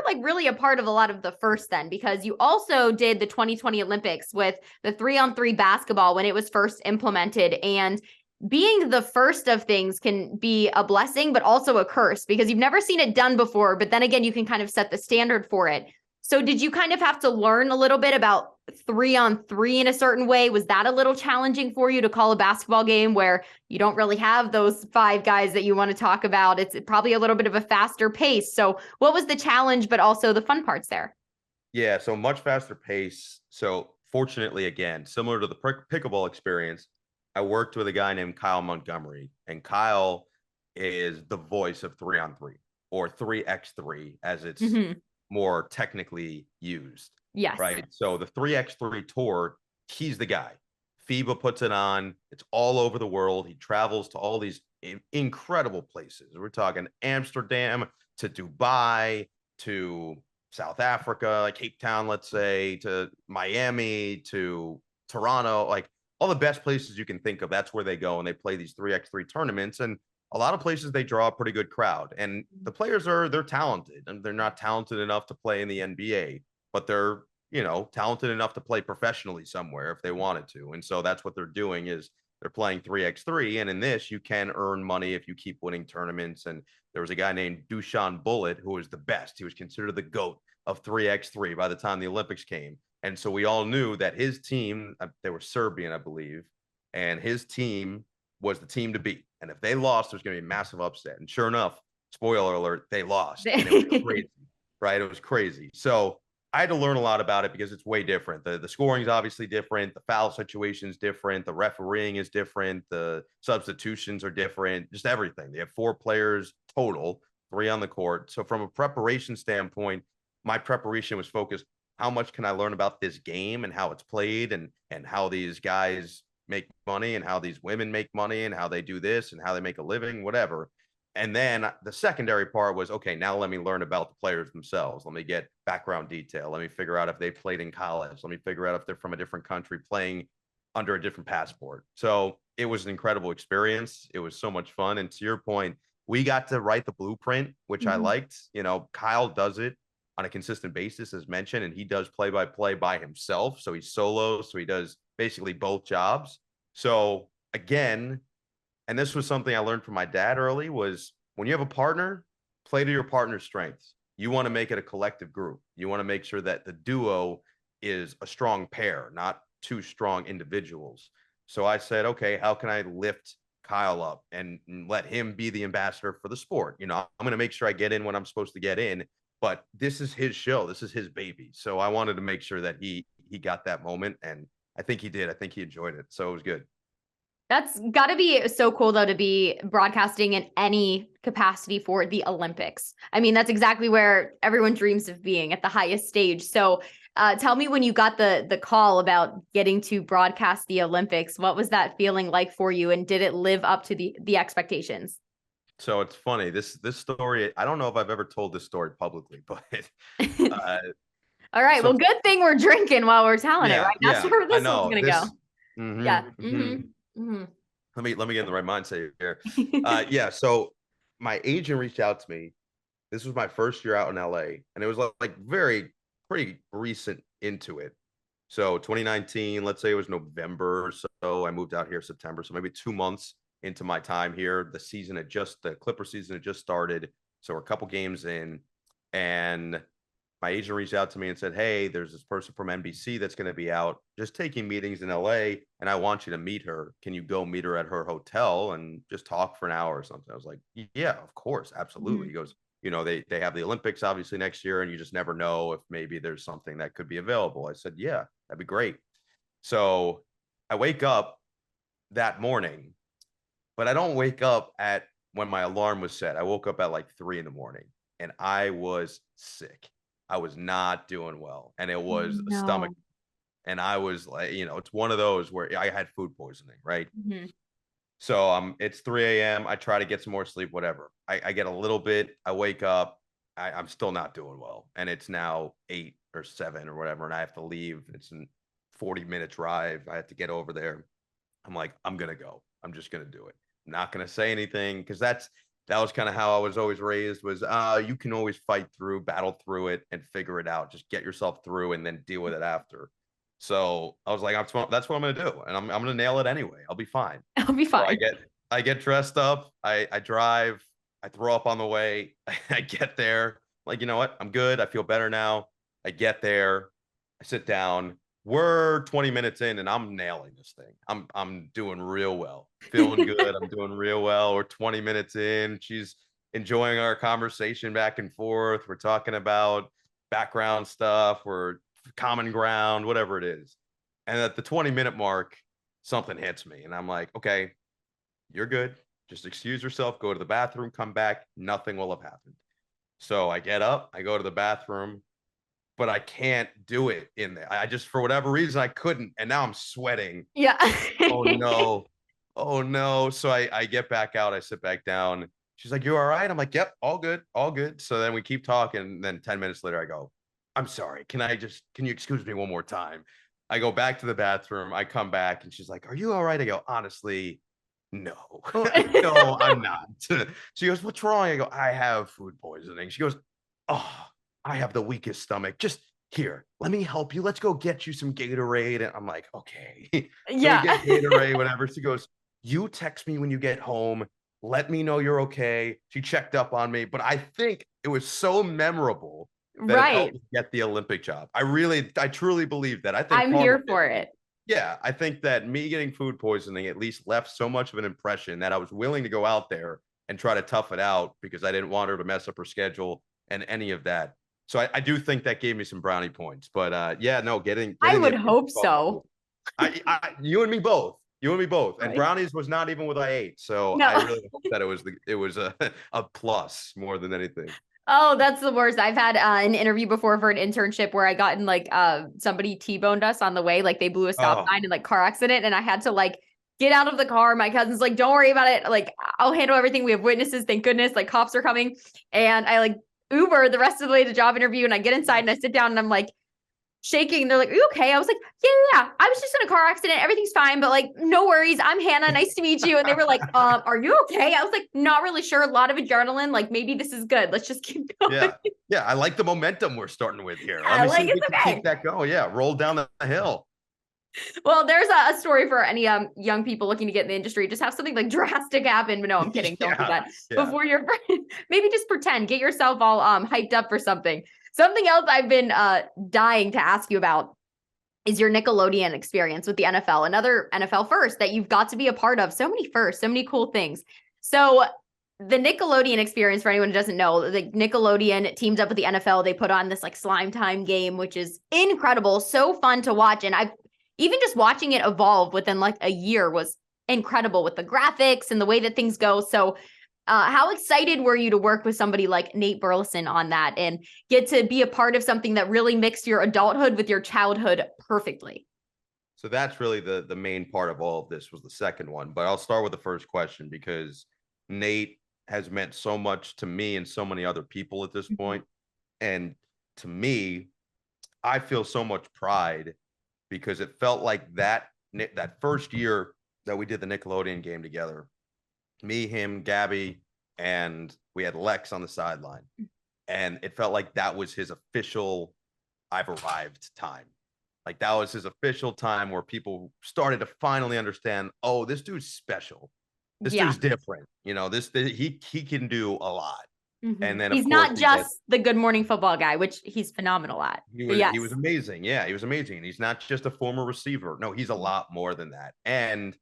like really a part of a lot of the first then, because you also did the 2020 Olympics with the 3-on-3 basketball when it was first implemented. And being the first of things can be a blessing, but also a curse because you've never seen it done before. But then again, you can kind of set the standard for it. So did you kind of have to learn a little bit about 3-on-3 in a certain way? Was that a little challenging for you to call a basketball game where you don't really have those 5 guys that you want to talk about? It's probably a little bit of a faster pace. So what was the challenge, but also the fun parts there? Yeah, so much faster pace. So fortunately, again, similar to the pickleball experience, I worked with a guy named Kyle Montgomery, and Kyle is the voice of 3-on-3 or 3x3 as it's Mm-hmm. more technically used, Yes. right? So the 3x3 tour, he's the guy. FIBA puts it on. It's all over the world. He travels to all these incredible places. We're talking Amsterdam to Dubai to South Africa, like Cape Town, let's say, to Miami, to Toronto, like all the best places you can think of. That's where they go and they play these 3x3 tournaments. And a lot of places they draw a pretty good crowd. And the players they're talented, and they're not talented enough to play in the NBA, but they're talented enough to play professionally somewhere if they wanted to. And so that's what they're doing is they're playing 3x3. And in this, you can earn money if you keep winning tournaments. And there was a guy named Dushan Bullet who was the best. He was considered the GOAT of 3x3 by the time the Olympics came. And so we all knew that his team, they were Serbian, I believe, and his team was the team to beat. And if they lost, there's going to be a massive upset. And sure enough, spoiler alert, they lost. And it was crazy, right? It was crazy. So I had to learn a lot about it because it's way different. The scoring is obviously different. The foul situation is different. The refereeing is different. The substitutions are different. Just everything. They have 4 players total, 3 on the court. So from a preparation standpoint, my preparation was focused. How much can I learn about this game and how it's played and how these guys make money and how these women make money and how they do this and how they make a living, whatever. And then the secondary part was, okay, now let me learn about the players themselves. Let me get background detail. Let me figure out if they played in college. Let me figure out if they're from a different country playing under a different passport. So it was an incredible experience. It was so much fun. And to your point, we got to write the blueprint, which I liked. Kyle does it on a consistent basis, as mentioned, and he does play-by-play by himself. So he's solo. So he does basically both jobs. So again, and this was something I learned from my dad early, was when you have a partner, play to your partner's strengths. You want to make it a collective group. You want to make sure that the duo is a strong pair, not two strong individuals. So I said, okay, how can I lift Kyle up and let him be the ambassador for the sport? I'm going to make sure I get in when I'm supposed to get in, but this is his show. This is his baby. So I wanted to make sure that he got that moment, and I think he did. I think he enjoyed it. So it was good. That's got to be so cool, though, to be broadcasting in any capacity for the Olympics. I mean, that's exactly where everyone dreams of being, at the highest stage. So tell me, when you got the call about getting to broadcast the Olympics, what was that feeling like for you? And did it live up to the expectations? So it's funny. This story, I don't know if I've ever told this story publicly, but all right. Well, good thing we're drinking while we're telling it, right? That's where this one's going to go. Yeah. Let me get in the right mindset here. So my agent reached out to me. This was my first year out in LA, and it was like pretty recent into it. So 2019, let's say it was November or so. I moved out here September, so maybe 2 months into my time here. The Clipper season had just started, so we're a couple games in, and my agent reached out to me and said, hey, there's this person from NBC that's going to be out just taking meetings in LA, and I want you to meet her. Can you go meet her at her hotel and just talk for an hour or something? I was like, yeah, of course. Absolutely. He goes, they have the Olympics obviously next year, and you just never know if maybe there's something that could be available. I said, yeah, that'd be great. So I wake up that morning, but I don't wake up at when my alarm was set. I woke up at like 3 a.m, and I was sick. I was not doing well, and it was a stomach, and I was like, it's one of those where I had food poisoning, right? So it's 3 a.m. I try to get some more sleep, whatever. I get a little bit. I wake up. I'm still not doing well, and it's now 8 or 7 or whatever, and I have to leave. It's a 40-minute drive. I have to get over there. I'm like, I'm gonna go. I'm just gonna do it. I'm not gonna say anything, because that was kind of how I was always raised, was you can always fight through, battle through it, and figure it out. Just get yourself through and then deal with it after. So I was like, that's what I'm going to do. And I'm going to nail it anyway. I'll be fine. I'll be fine. So I get dressed up. I drive. I throw up on the way. I get there. Like, you know what? I'm good. I feel better now. I get there. I sit down. We're 20 minutes in, and I'm nailing this thing. I'm doing real well, feeling good. I'm doing real well. We're 20 minutes in. She's enjoying our conversation back and forth. We're talking about background stuff. We're common ground, whatever it is. And at the 20-minute mark, something hits me, and I'm like, okay, you're good. Just excuse yourself, go to the bathroom, come back. Nothing will have happened. So I get up, I go to the bathroom, but I can't do it in there. I just, for whatever reason, I couldn't. And now I'm sweating. Yeah. Oh no. Oh no. So I get back out. I sit back down. She's like, you all right? I'm like, yep, all good. All good. So then we keep talking. And then 10 minutes later, I go, I'm sorry. Can you excuse me one more time? I go back to the bathroom. I come back, and she's like, are you all right? I go, honestly, no. No, I'm not. She goes, what's wrong? I go, I have food poisoning. She goes, oh, I have the weakest stomach. Just here, let me help you. Let's go get you some Gatorade. And I'm like, okay. So yeah. we get Gatorade, whatever. She goes, you text me when you get home. Let me know you're okay. She checked up on me, but I think it was so memorable that it helped me get the Olympic job. I truly believe that. I think I'm here for it. Yeah, I think that me getting food poisoning at least left so much of an impression that I was willing to go out there and try to tough it out, because I didn't want her to mess up her schedule and any of that. So I do think that gave me some brownie points. But yeah, no, getting I would hope so. You and me both. You and me both. And brownies was not even what I ate. So no. I really hope that it was a plus more than anything. Oh, that's the worst. I've had an interview before for an internship where I got in like somebody T-boned us on the way. Like they blew a stop sign in like car accident, and I had to like get out of the car. My cousin's like, don't worry about it. Like I'll handle everything. We have witnesses. Thank goodness. Like cops are coming. And I like Uber the rest of the way to the job interview, and I get inside and I sit down and I'm like, shaking. They're like, "Are you okay?" I was like, yeah. I was just in a car accident. Everything's fine, but like, no worries. I'm Hannah. Nice to meet you." And they were like, are you okay?" I was like, not really sure. A lot of adrenaline. Like, maybe this is good. Let's just keep going. Yeah. Yeah. I like the momentum we're starting with here. Let Yeah, me see like if we it's can okay. keep that going. Yeah. Roll down the hill. Well, there's a story for any young people looking to get in the industry. Just have something like drastic happen. But no, I'm kidding. Don't do Yeah. that Yeah. before your friend. Maybe just pretend. Get yourself all hyped up for something. Something else I've been dying to ask you about is your Nickelodeon experience with the NFL. Another NFL first that you've got to be a part of. So many firsts, so many cool things. So the Nickelodeon experience, for anyone who doesn't know, the Nickelodeon teamed up with the NFL. They put on this like slime time game, which is incredible, so fun to watch. And I've even just watching it evolve within like a year was incredible with the graphics and the way that things go. So how excited were you to work with somebody like Nate Burleson on that and get to be a part of something that really mixed your adulthood with your childhood perfectly? So that's really the main part of all of this was the second one. But I'll start with the first question because Nate has meant so much to me and so many other people at this point. And to me, I feel so much pride because it felt like that first year that we did the Nickelodeon game together, me, him, Gabby, and we had Lex on the sideline. And it felt like that was his official I've arrived time. Like that was his official time where people started to finally understand, oh, this dude's special. This Yeah. dude's different. You know, he can do a lot. And then of He's course not we had just the Good Morning Football guy, which he's phenomenal at. But he was yes. amazing. Yeah, he was amazing. And he's not just a former receiver. No, he's a lot more than that. And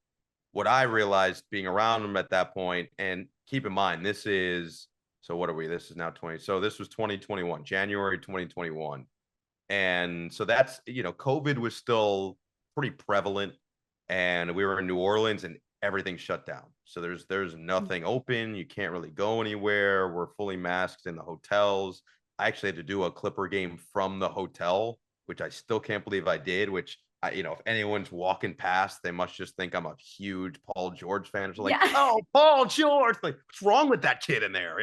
what I realized being around him at that point, and keep in mind, so what are we? This is now 20. So this was 2021, January 2021. And so that's, COVID was still pretty prevalent and we were in New Orleans and everything shut down. So there's nothing open. You can't really go anywhere. We're fully masked in the hotels. I actually had to do a Clipper game from the hotel, which I still can't believe I did, which if anyone's walking past, they must just think I'm a huge Paul George fan. It's like, Yeah. oh, Paul George, like what's wrong with that kid in there,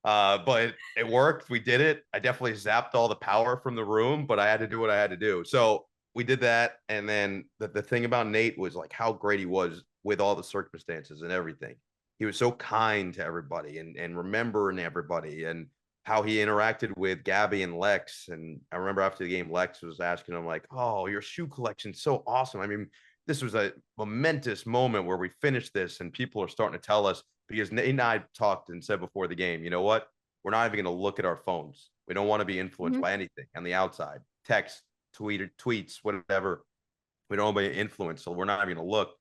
but it worked. We did it. I definitely zapped all the power from the room, but I had to do what I had to do. So we did that. And then the thing about Nate was like how great he was with all the circumstances and everything. He was so kind to everybody and remembering everybody and how he interacted with Gabby and Lex. And I remember after the game, Lex was asking him like, oh, your shoe collection's so awesome. I mean, this was a momentous moment where we finished this and people are starting to tell us because Nate and I talked and said before the game, you know what? We're not even going to look at our phones. We don't want to be influenced by anything on the outside, text, tweets, whatever. We don't want to be influenced. So we're not even going to look.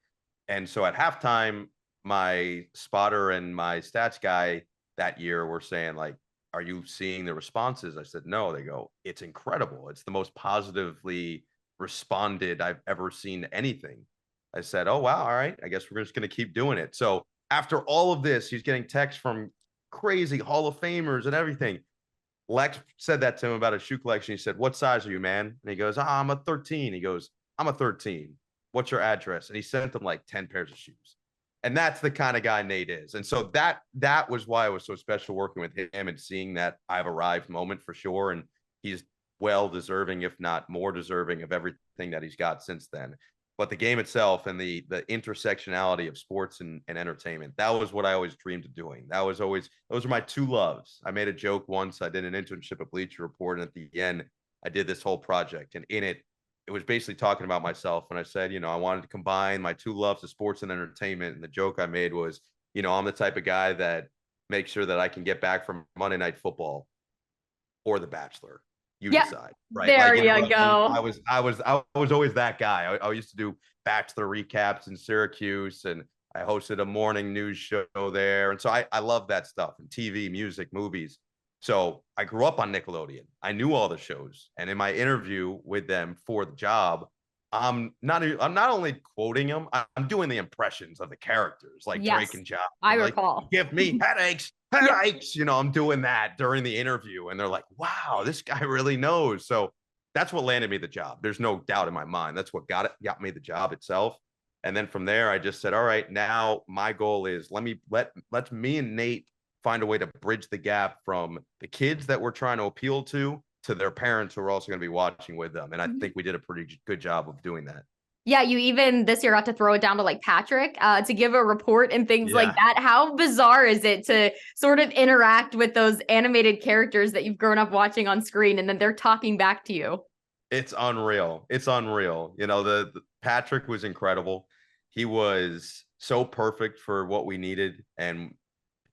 And so at halftime, my spotter and my stats guy that year were saying like, are you seeing the responses? I said, no. They go, it's incredible. It's the most positively responded I've ever seen anything. I said, oh, wow. All right. I guess we're just going to keep doing it. So after all of this, he's getting texts from crazy Hall of Famers and everything. Lex said that to him about his shoe collection. He said, what size are you, man? And he goes, I'm a 13. He goes, I'm a 13. What's your address? And he sent him like 10 pairs of shoes. And that's the kind of guy Nate is. And so that was why it was so special working with him and seeing that I've arrived moment for sure. And he's well deserving, if not more deserving, of everything that he's got since then. But the game itself and the intersectionality of sports and entertainment, that was what I always dreamed of doing. Those were my two loves. I made a joke once. I did an internship at Bleacher Report, and at the end, I did this whole project. And in it, it was basically talking about myself. And I said, I wanted to combine my two loves of sports and entertainment. And the joke I made was, I'm the type of guy that makes sure that I can get back from Monday Night Football or The Bachelor. You decide, right? There Like, you go. I was always that guy. I used to do Bachelor recaps in Syracuse, and I hosted a morning news show there. And so I love that stuff and TV, music, movies. So I grew up on Nickelodeon. I knew all the shows. And in my interview with them for the job, I'm not only quoting them, I'm doing the impressions of the characters like Drake and Josh. I Like, recall. give me headaches. I'm doing that during the interview. And they're like, wow, this guy really knows. So that's what landed me the job. There's no doubt in my mind. That's what got me the job itself. And then from there, I just said, all right, now my goal is let me and Nate find a way to bridge the gap from the kids that we're trying to appeal to to their parents who are also going to be watching with them. And I Mhm. think we did a pretty good job of doing that. Yeah, you even this year got to throw it down to like Patrick to give a report and things like that. How bizarre is it to sort of interact with those animated characters that you've grown up watching on screen and then they're talking back to you? It's unreal. It's unreal. You know, the Patrick was incredible. He was so perfect for what we needed and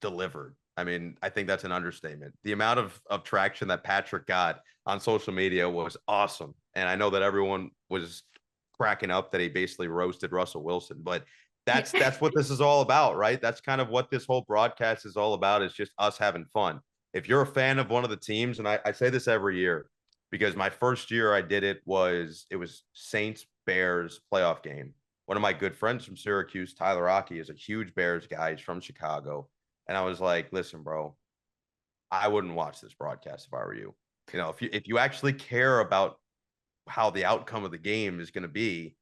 delivered. I mean, I think that's an understatement. The amount of traction that Patrick got on social media was awesome. And I know that everyone was cracking up that he basically roasted Russell Wilson, but that's what this is all about, right? That's kind of what this whole broadcast is all about, is just us having fun. If you're a fan of one of the teams, and I say this every year because my first year I did it was Saints Bears playoff game. One of my good friends from Syracuse, Tyler Rocky, is a huge Bears guy. He's from Chicago. And I was like, listen, bro, I wouldn't watch this broadcast if I were you. You know, if you actually care about how the outcome of the game is going to be,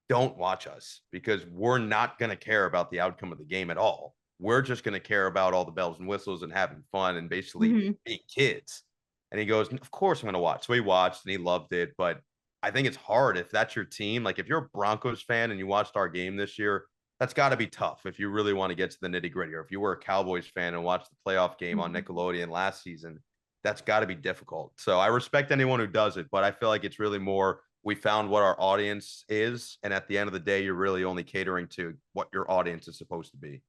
don't watch us, because we're not going to care about the outcome of the game at all. We're just going to care about all the bells and whistles and having fun and basically being kids. And he goes, of course I'm going to watch. So he watched and he loved it. But I think it's hard if that's your team. Like if you're a Broncos fan and you watched our game this year, that's got to be tough if you really want to get to the nitty gritty. Or if you were a Cowboys fan and watched the playoff game on Nickelodeon last season, that's got to be difficult. So I respect anyone who does it, but I feel like it's really more, we found what our audience is. And at the end of the day, you're really only catering to what your audience is supposed to be.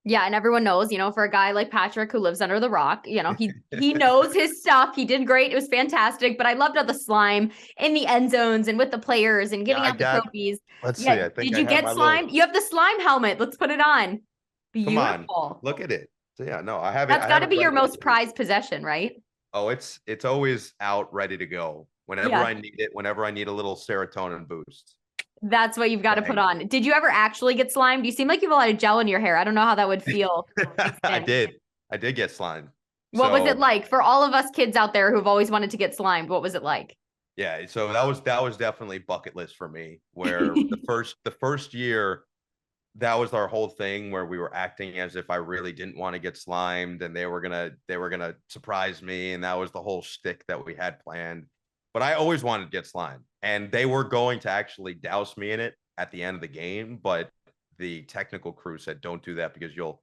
Yeah, and everyone knows, you know, for a guy like Patrick who lives under the rock, you know, he knows his stuff. He did great. It was fantastic. But I loved all the slime in the end zones and with the players and giving out the trophies. Let's see. I think did I you have get my slime? You have the slime helmet. Let's put it on. Come on, Beautiful. look at it. So yeah, no, I have it. That's got to be your most prized possession, right? Oh, it's always out, ready to go whenever I need it. Whenever I need a little serotonin boost. That's what you've got to put on. Did you ever actually get slimed? You seem like you have a lot of gel in your hair. I don't know how that would feel. I did get slimed. What was it like for all of us kids out there who've always wanted to get slimed? What was it like? Yeah, so that was definitely bucket list for me, where the first year, that was our whole thing, where we were acting as if I really didn't want to get slimed and they were gonna surprise me, and that was the whole shtick that we had planned. But I always wanted to get slimed, and they were going to actually douse me in it at the end of the game, but the technical crew said, don't do that because you'll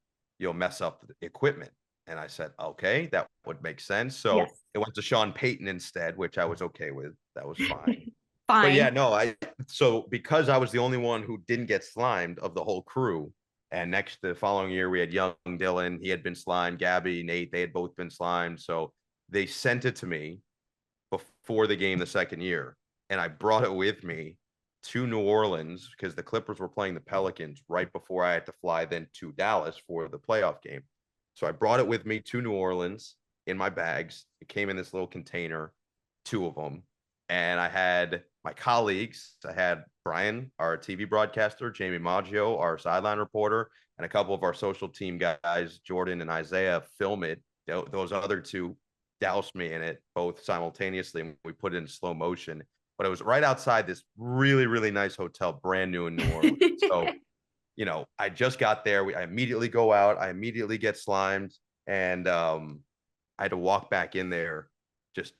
mess up the equipment. And I said, okay, that would make sense. So it went to Sean Payton instead, which I was okay with. That was fine. Fine. But yeah, no, so because I was the only one who didn't get slimed of the whole crew, and the following year we had young Dylan, he had been slimed, Gabby, Nate, they had both been slimed. So they sent it to me before the game the second year, and I brought it with me to New Orleans because the Clippers were playing the Pelicans right before I had to fly then to Dallas for the playoff game. So I brought it with me to New Orleans in my bags. It came in this little container, 2 of them. And I had my colleagues. I had Brian, our TV broadcaster, Jamie Maggio, our sideline reporter, and a couple of our social team guys, Jordan and Isaiah, film it. Those other 2 doused me in it both simultaneously, and we put it in slow motion. But it was right outside this really, really nice hotel, brand new in New Orleans. So, you know, I just got there. I immediately go out. I immediately get slimed, and I had to walk back in there, just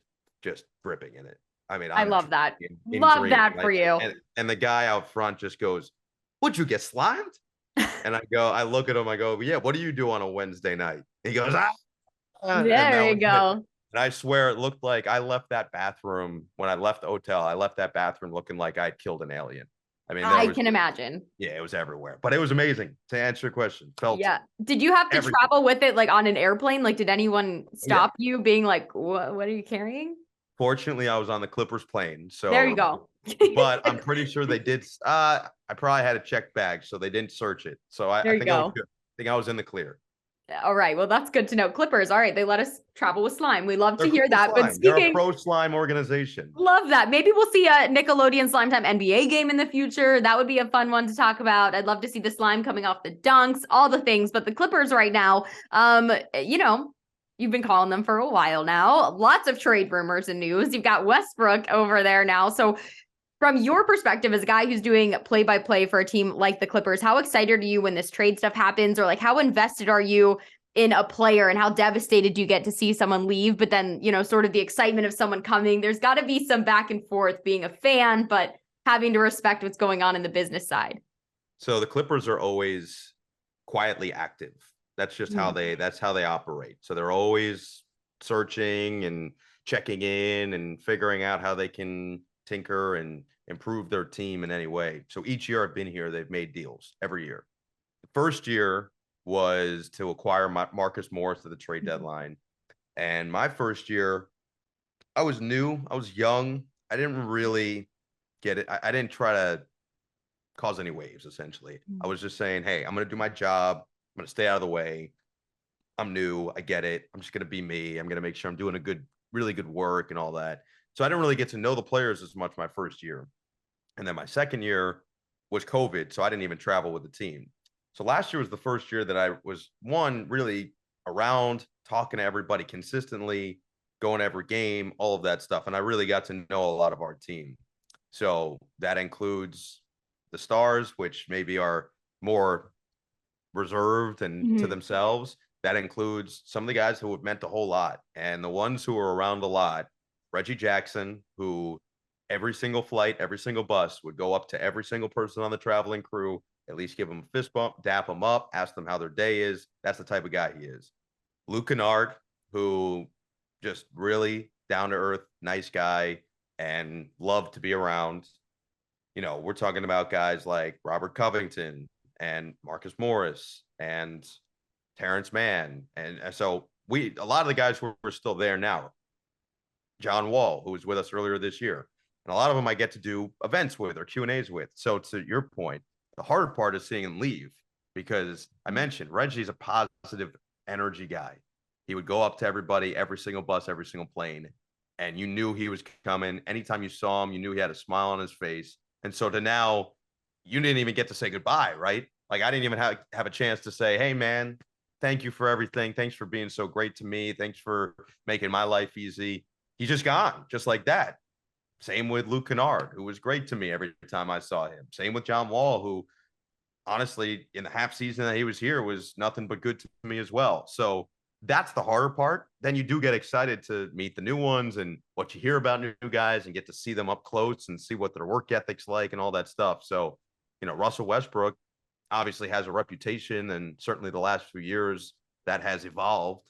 dripping in it. I mean, I love that. Love that for you. And the guy out front just goes, "Would you get slimed?" And I look at him, I go, "Yeah, what do you do on a Wednesday night?" He goes, "Ah." There you go. And I swear it looked like I left that bathroom when I left the hotel. I left that bathroom looking like I'd killed an alien. I mean, I can imagine. Yeah, it was everywhere, but it was amazing. To answer your question, Did you have to travel with it like on an airplane? Like, did anyone stop you being like, what are you carrying? Fortunately, I was on the Clippers plane, so there you go. But I'm pretty sure they did. I probably had a checked bag, so they didn't search it. So I think I was good. I think I was in the clear. All right. Well, that's good to know. Clippers. All right. They let us travel with slime. We love to hear that. Slime. But speaking, they're a pro slime organization. Love that. Maybe we'll see a Nickelodeon Slime Time NBA game in the future. That would be a fun one to talk about. I'd love to see the slime coming off the dunks, all the things. But the Clippers right now, you know, you've been calling them for a while now. Lots of trade rumors and news. You've got Westbrook over there now. So from your perspective as a guy who's doing play-by-play for a team like the Clippers, how excited are you when this trade stuff happens? Or like how invested are you in a player, and how devastated you get to see someone leave, but then, sort of the excitement of someone coming. There's got to be some back and forth being a fan, but having to respect what's going on in the business side. So the Clippers are always quietly active. That's just how that's how they operate. So they're always searching and checking in and figuring out how they can tinker and improve their team in any way. So each year I've been here, they've made deals every year. The first year was to acquire Marcus Morris at the trade deadline. And my first year, I was new, I was young. I didn't really get it. I didn't try to cause any waves, essentially. I was just saying, hey, I'm going to do my job. I'm going to stay out of the way. I'm new. I get it. I'm just going to be me. I'm going to make sure I'm doing really good work and all that. So I didn't really get to know the players as much my first year. And then my second year was COVID. So I didn't even travel with the team. So last year was the first year that I was really around, talking to everybody consistently, going to every game, all of that stuff. And I really got to know a lot of our team. So that includes the stars, which maybe are more reserved and to themselves. That includes some of the guys who have meant a whole lot. And the ones who are around a lot, Reggie Jackson, who every single flight, every single bus would go up to every single person on the traveling crew, at least give them a fist bump, dap them up, ask them how their day is. That's the type of guy he is. Luke Kennard, who just really down to earth, nice guy, and loved to be around. We're talking about guys like Robert Covington and Marcus Morris and Terrence Mann. And so a lot of the guys who are still there now. John Wall, who was with us earlier this year. And a lot of them I get to do events with or Q&As with. So to your point, the hard part is seeing him leave, because I mentioned Reggie's a positive energy guy. He would go up to everybody, every single bus, every single plane, and you knew he was coming. Anytime you saw him, you knew he had a smile on his face. And so to now, you didn't even get to say goodbye, right? Like I didn't even have a chance to say, hey, man, thank you for everything. Thanks for being so great to me. Thanks for making my life easy. He's just gone, just like that. Same with Luke Kennard, who was great to me every time I saw him. Same with John Wall, who honestly, in the half season that he was here, was nothing but good to me as well. So that's the harder part. Then you do get excited to meet the new ones and what you hear about new guys and get to see them up close and see what their work ethic's like and all that stuff. So, Russell Westbrook obviously has a reputation, and certainly the last few years that has evolved.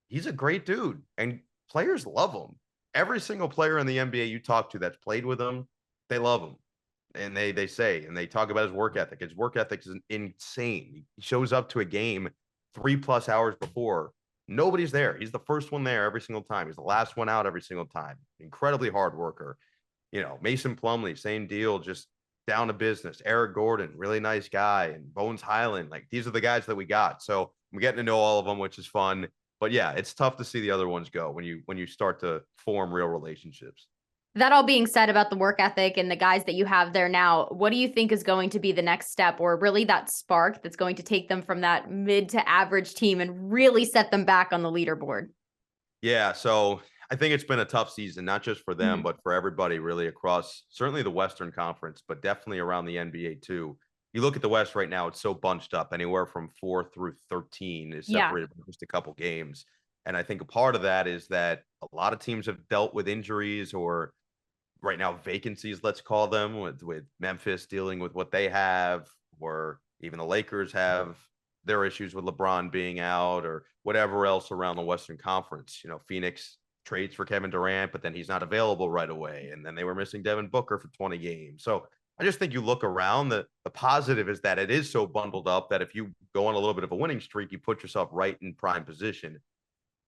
He's a great dude, and players love him. Every single player in the NBA you talk to that's played with him, they love him. And they say, and they talk about his work ethic. His work ethic is insane. He shows up to a game 3+ hours before. Nobody's there. He's the first one there every single time. He's the last one out every single time. Incredibly hard worker. Mason Plumlee, same deal, just down to business. Eric Gordon, really nice guy. And Bones Highland. Like, these are the guys that we got. So I'm getting to know all of them, which is fun. But yeah, it's tough to see the other ones go when you start to form real relationships. That all being said about the work ethic and the guys that you have there now, what do you think is going to be the next step, or really that spark that's going to take them from that mid to average team and really set them back on the leaderboard? Yeah, so I think it's been a tough season, not just for them, but for everybody really across certainly the Western Conference, but definitely around the NBA too. You look at the West right now, it's so bunched up. Anywhere from 4 through 13 is separated by just a couple games. And I think a part of that is that a lot of teams have dealt with injuries or right now vacancies, let's call them, with Memphis dealing with what they have, or even the Lakers have their issues with LeBron being out, or whatever else around the Western Conference. Phoenix trades for Kevin Durant, but then he's not available right away. And then they were missing Devin Booker for 20 games. So I just think you look around, the positive is that it is so bundled up that if you go on a little bit of a winning streak, you put yourself right in prime position.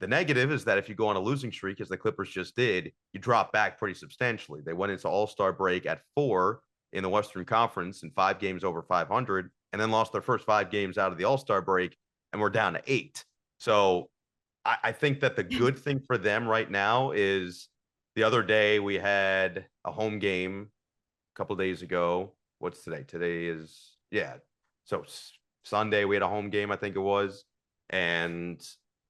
The negative is that if you go on a losing streak, as the Clippers just did, you drop back pretty substantially. They went into All-Star break at 4 in the Western Conference and 5 games over 500, and then lost their first 5 games out of the All-Star break, and we're down to 8. So I think that the good thing for them right now is the other day we had a home game a couple days ago. What's today? Today is, so Sunday we had a home game, I think it was. And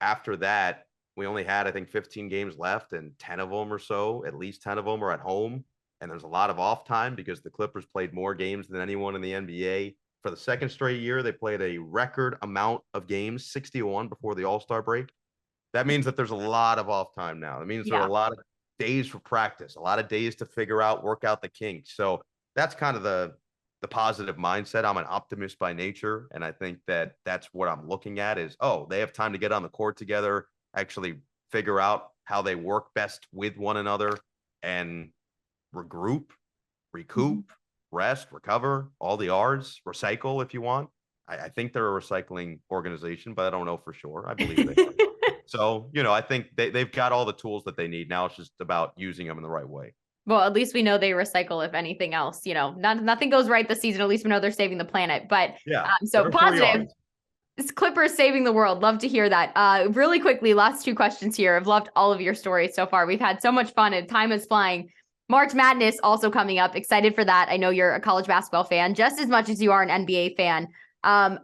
after that, we only had, I think, 15 games left, and 10 of them or so, at least 10 of them are at home. And there's a lot of off time because the Clippers played more games than anyone in the NBA for the second straight year, they played a record amount of games, 61 before the All-Star break. That means that there's a lot of off time now. It means there are a lot of days for practice, a lot of days to figure out, work out the kinks. So that's kind of the positive mindset. I'm an optimist by nature, and I think that that's what I'm looking at is, oh, they have time to get on the court together, actually figure out how they work best with one another and regroup, recoup, rest, recover, all the R's, recycle if you want. I think they're a recycling organization, but I don't know for sure. I believe they are. So, I think they've got all the tools that they need. Now it's just about using them in the right way. Well, at least we know they recycle, if anything else. Nothing goes right this season. At least we know they're saving the planet. But so positive. This Clippers saving the world. Love to hear that. Really quickly, last two questions here. I've loved all of your stories so far. We've had so much fun and time is flying. March Madness also coming up. Excited for that. I know you're a college basketball fan just as much as you are an NBA fan.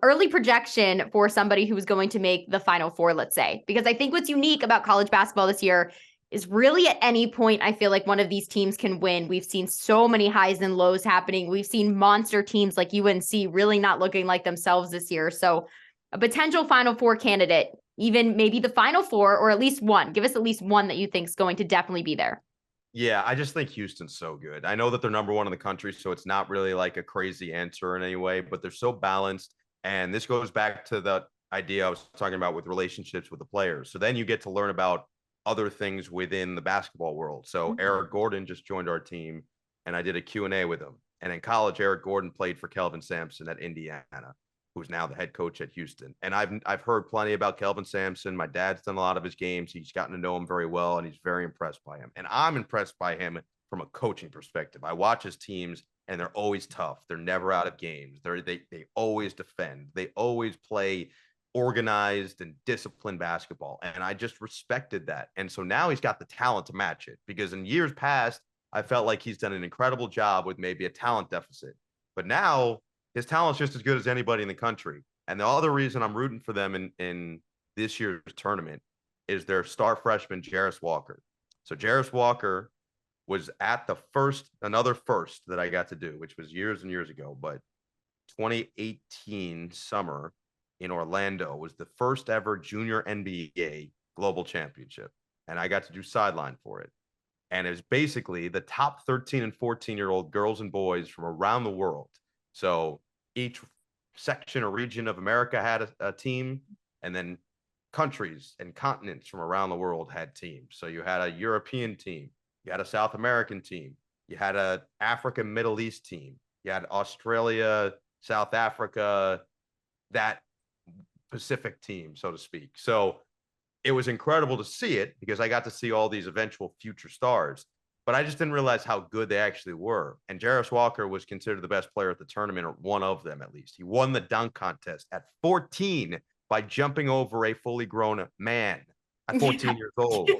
Early projection for somebody who's going to make the Final Four, let's say, because I think what's unique about college basketball this year is really at any point, I feel like one of these teams can win. We've seen so many highs and lows happening. We've seen monster teams like UNC really not looking like themselves this year. So a potential Final Four candidate, even maybe the Final Four, or at least one. Give us at least one that you think is going to definitely be there. Yeah, I just think Houston's so good. I know that they're number one in the country, so it's not really like a crazy answer in any way, but they're so balanced. And this goes back to the idea I was talking about with relationships with the players. So then you get to learn about other things within the basketball world. So Eric Gordon just joined our team, and I did a Q&A with him. And in college, Eric Gordon played for Kelvin Sampson at Indiana, who's now the head coach at Houston. And I've heard plenty about Kelvin Sampson. My dad's done a lot of his games. He's gotten to know him very well, and he's very impressed by him. And I'm impressed by him from a coaching perspective. I watch his teams, and they're always tough. They're never out of games. They always defend. They always play organized and disciplined basketball. And I just respected that. And so now he's got the talent to match it, because in years past, I felt like he's done an incredible job with maybe a talent deficit. But now his talent's just as good as anybody in the country. And the other reason I'm rooting for them in this year's tournament is their star freshman, Jarris Walker. So Jarris Walker was at another first that I got to do, which was years and years ago, but 2018 summer in Orlando was the first ever junior NBA global championship. And I got to do sideline for it. And it was basically the top 13 and 14-year-old girls and boys from around the world. So each section or region of America had a team, and then countries and continents from around the world had teams. So you had a European team, you had a South American team, you had a Africa, Middle East team, you had Australia, South Africa, that Pacific team, so to speak. So it was incredible to see it, because I got to see all these eventual future stars, but I just didn't realize how good they actually were. And Jarris Walker was considered the best player at the tournament, or one of them at least. He won the dunk contest at 14 by jumping over a fully grown man at 14 years old.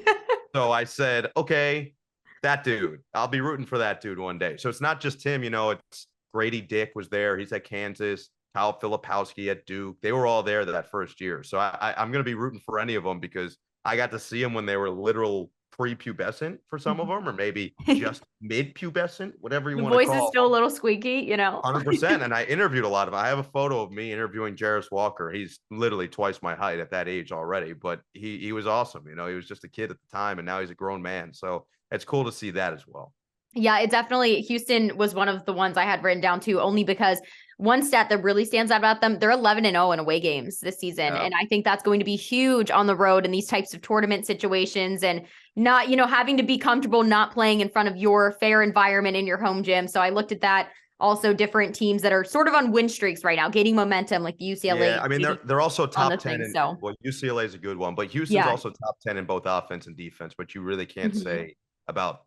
So I said, okay, that dude, I'll be rooting for that dude one day. So it's not just him, it's Grady Dick was there. He's at Kansas. Kyle Filipowski at Duke. They were all there that first year. So I'm going to be rooting for any of them, because I got to see them when they were literal prepubescent for some of them, or maybe just mid-pubescent, whatever you want to call it. The voice is still a little squeaky, 100%. And I interviewed a lot of them. I have a photo of me interviewing Jarris Walker. He's literally twice my height at that age already, but he was awesome. He was just a kid at the time, and now he's a grown man. So it's cool to see that as well. Yeah, it definitely, Houston was one of the ones I had written down too, only because one stat that really stands out about them, they're 11-0 in away games this season. And I think that's going to be huge on the road in these types of tournament situations, and not, having to be comfortable not playing in front of your fair environment in your home gym. So I looked at that. Also, different teams that are sort of on win streaks right now, gaining momentum, like the UCLA. Yeah, I mean, they're also top 10. Well, UCLA is a good one, but Houston's also top 10 in both offense and defense, but you really can't say about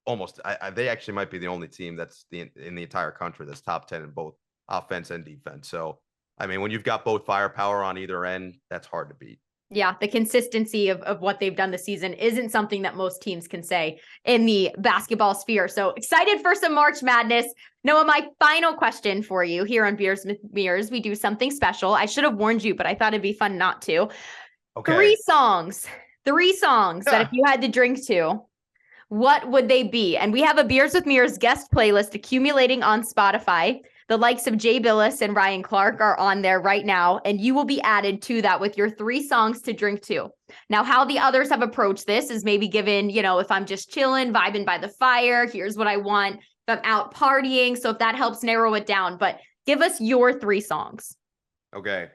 almost. They actually might be the only team that's in the entire country that's top 10 in both offense and defense. So, I mean, when you've got both firepower on either end, that's hard to beat. Yeah, the consistency of what they've done this season isn't something that most teams can say in the basketball sphere. So excited for some March Madness. Noah, my final question for you here on Beers with Mears. We do something special. I should have warned you, but I thought it'd be fun not to. Okay. Three songs that if you had to drink to, what would they be? And we have a Beers with Mears guest playlist accumulating on Spotify. The likes of Jay Billis and Ryan Clark are on there right now, and you will be added to that with your 3 songs to drink to. Now, how the others have approached this is maybe given, if I'm just chilling, vibing by the fire, here's what I want. If I'm out partying, so if that helps narrow it down, but give us your 3 songs. Okay.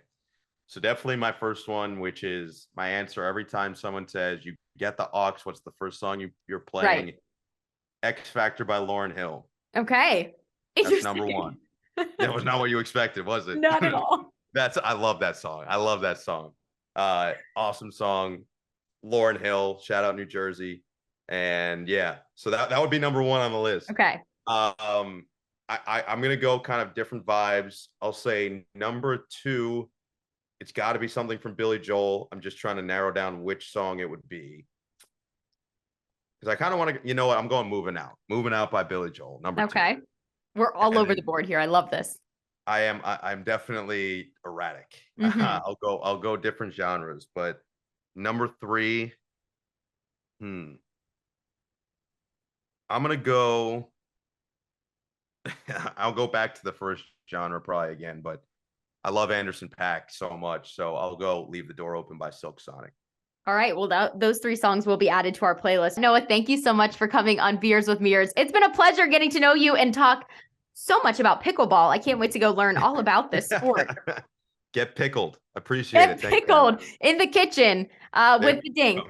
So definitely my first one, which is my answer every time someone says you get the aux, what's the first song you're playing? Right. X Factor by Lauryn Hill. Okay. That's number 1. That was not what you expected, was it? Not at all. I love that song. I love that song. Awesome song. Lauryn Hill, shout out New Jersey. And yeah, so that would be number 1 on the list. Okay. I'm gonna go kind of different vibes. I'll say number 2, it's got to be something from Billy Joel. I'm just trying to narrow down which song it would be. Because I kind of want to, you know what? I'm going Moving Out. Moving Out by Billy Joel, number 2. Okay. We're all over the board here. I love this. I'm definitely erratic. I'll go different genres, but number 3, I'm gonna go. I'll go back to the first genre probably again, but I love Anderson .Paak so much, so I'll go Leave the Door Open by Silk Sonic. All right. Well, those 3 songs will be added to our playlist. Noah, thank you so much for coming on Beers with Mears. It's been a pleasure getting to know you and talk so much about pickleball. I can't wait to go learn all about this sport. Get pickled. Appreciate it. Get pickled in the kitchen with the dink.